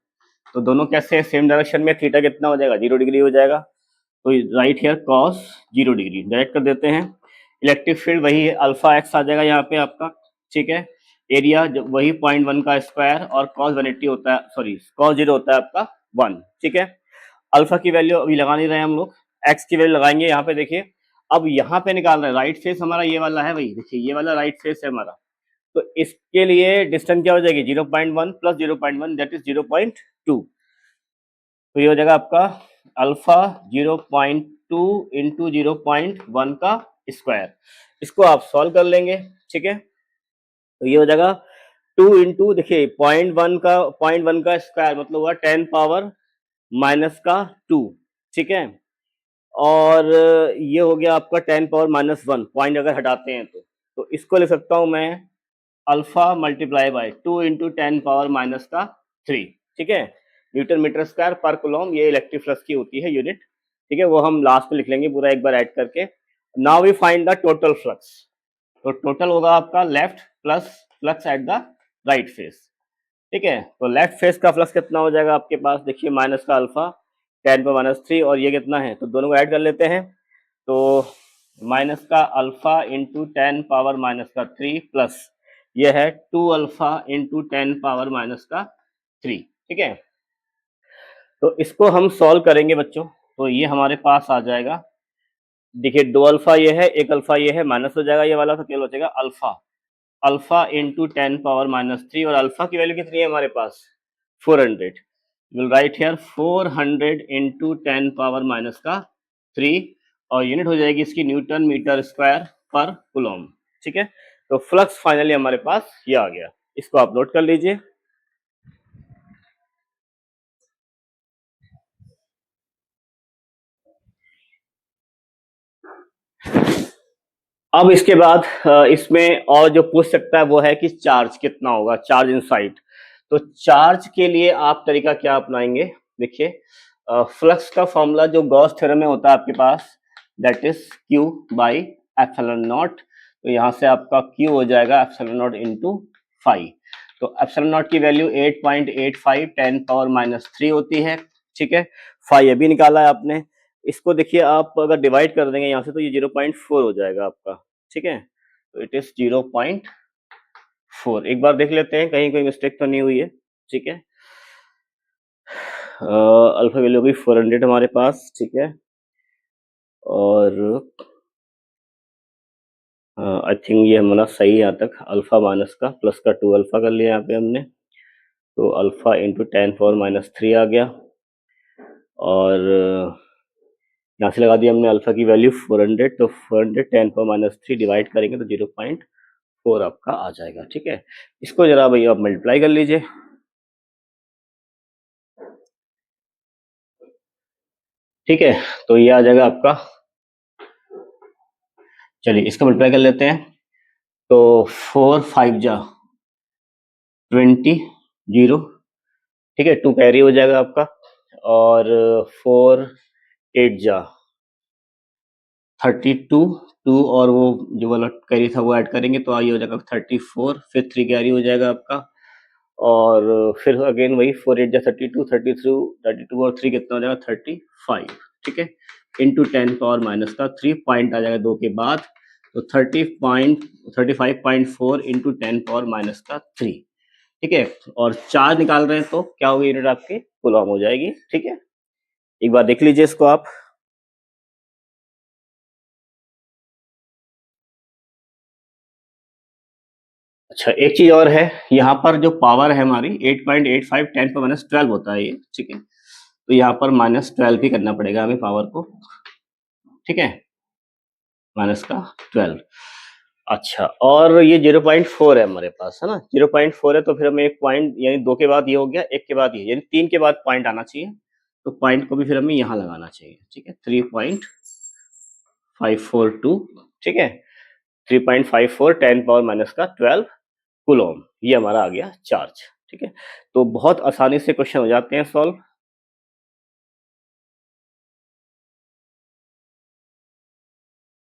तो दोनों कैसे सेम डायरेक्शन में, थीटा कितना हो जाएगा, 0 डिग्री हो जाएगा। तो right here cos 0 degree direct कर देते हैं। इलेक्ट्रिक फील्ड वही है, अल्फा एक्स आ जाएगा यहाँ पे आपका। ठीक है, एरिया वही 0.1 का स्क्वायर, और कॉस 180 होता है, सॉरी कॉस 0 होता है आपका 1। ठीक है, अल्फा की वैल्यू अभी लगा नहीं रहे हम लोग, एक्स की वैल्यू लगाएंगे यहाँ पे। देखिए अब यहाँ पे निकाल रहे हैं, राइट फेस हमारा ये वाला है भाई, देखिए ये वाला राइट फेस है हमारा। तो इसके लिए डिस्टेंस क्या हो जाएगी, 0.1 प्लस 0.1 दैट इज 0.2। तो ये हो जाएगा आपका अल्फा 0.2 इंटू 0.1 का स्क्वायर। इसको आप सॉल्व कर लेंगे। ठीक है, तो ये हो जाएगा 2 इंटू, देखिए 0.1 का स्क्वायर मतलब हुआ 10⁻⁻²। ठीक है, और ये हो गया आपका 10⁻⁻1, पॉइंट अगर हटाते हैं तो इसको लिख सकता हूं मैं अल्फा मल्टीप्लाई बाय 2 इंटू 10⁻⁻3। ठीक है, न्यूटन मीटर स्क्वायर पर कूलम, ये इलेक्ट्रिक फ्लक्स की होती है यूनिट। ठीक है, वो हम लास्ट में लिख लेंगे पूरा एक बार ऐड करके। Now we find the total flux. तो टोटल होगा आपका left plus flux at the right face. ठीक है, तो लेफ्ट फेस का फ्लक्स कितना हो जाएगा आपके पास, देखिए माइनस का अल्फा 10⁻³ और ये कितना है, तो दोनों को ऐड कर लेते हैं। तो माइनस का अल्फा इंटू 10⁻³ प्लस ये है 2 अल्फा इंटू 10⁻³ ठीक है, तो इसको हम सॉल्व करेंगे बच्चों। तो ये हमारे पास आ जाएगा, देखिए 2 अल्फा ये है, 1 अल्फा ये है, माइनस हो जाएगा ये वाला, तो केवल हो जाएगा अल्फा, अल्फा इंटू 10⁻³ और अल्फा की वैल्यू कितनी है हमारे पास 400, विल राइट हियर 400 इंटू 10⁻³ और यूनिट हो जाएगी इसकी न्यूटन मीटर स्क्वायर पर कूलम। ठीक है, तो फ्लक्स फाइनली हमारे पास ये आ गया, इसको आप नोट कर लीजिए। अब इसके बाद इसमें और जो पूछ सकता है वो है कि चार्ज कितना होगा, चार्ज इनसाइड। तो चार्ज के लिए आप तरीका क्या अपनाएंगे, देखिए फ्लक्स का फॉर्मूला जो गॉस थ्योरम में होता है आपके पास, that is Q by epsilon naught. तो यहाँ से आपका Q हो जाएगा एप्सिलॉन नॉट इंटू फाइव। तो एप्सिलॉन नॉट की वैल्यू 8.85 10⁻³ होती है। ठीक है, फाइव ये भी निकाला है आपने। इसको देखिए आप अगर डिवाइड कर देंगे यहाँ से तो ये 0.4 हो जाएगा आपका। ठीक है, तो इट इज 0.4। एक बार देख लेते हैं कहीं कोई मिस्टेक तो नहीं हुई है। ठीक है, अल्फा वैल्यू भी 400 हमारे पास। ठीक है, और आई थिंक ये हमारा सही यहाँ तक, अल्फा माइनस का प्लस का 2 अल्फा कर लिया यहाँ पे हमने, तो अल्फा इंटू 10⁻³ आ गया, और यहाँ से लगा दिया हमने अल्फा की वैल्यू 400, तो 400 10⁻³ डिवाइड करेंगे तो 0.4 आपका आ जाएगा। ठीक है, इसको जरा भैया आप मल्टीप्लाई कर लीजिए। ठीक है, तो ये आ जाएगा आपका, चलिए इसको मल्टीप्लाई कर लेते हैं। तो 4 5 जा 20 0, ठीक है, 2 कैरी हो जाएगा आपका, और 4 8 जा 32, 2 और वो जो वाला कैरी था वो ऐड करेंगे तो ये हो जाएगा 34, फिर 3 कैरी हो जाएगा आपका, और फिर अगेन वही 4 8 जा 32, 32 और 3 कितना हो जाएगा 35। ठीक है, इंटू 10⁻³ पॉइंट आ जाएगा 2 के बाद, तो 35.4 इंटू 10⁻³। ठीक है, और चार्ज निकाल रहे हैं तो क्या होगी यूनिट आपके कूलम हो जाएगी। ठीक है, एक बार देख लीजिए इसको आप। अच्छा, एक चीज और है, यहाँ पर जो पावर है हमारी 8.85 10⁻12 होता है ये। ठीक है, तो यहाँ पर -12 भी करना पड़ेगा हमें पावर को। ठीक है, माइनस का 12। अच्छा, और ये 0.4 है हमारे पास, है ना, 0.4 है, तो फिर हमें एक पॉइंट यानी 2 के बाद ये हो गया, 1 के बाद ये, यानी 3 के बाद पॉइंट आना चाहिए, तो पॉइंट को भी फिर हमें यहाँ लगाना चाहिए। ठीक है, 3.542। ठीक है, 3.54 10⁻12 कूलम, ये हमारा आ गया चार्ज। ठीक है, तो बहुत आसानी से क्वेश्चन हो जाते हैं सॉल्व।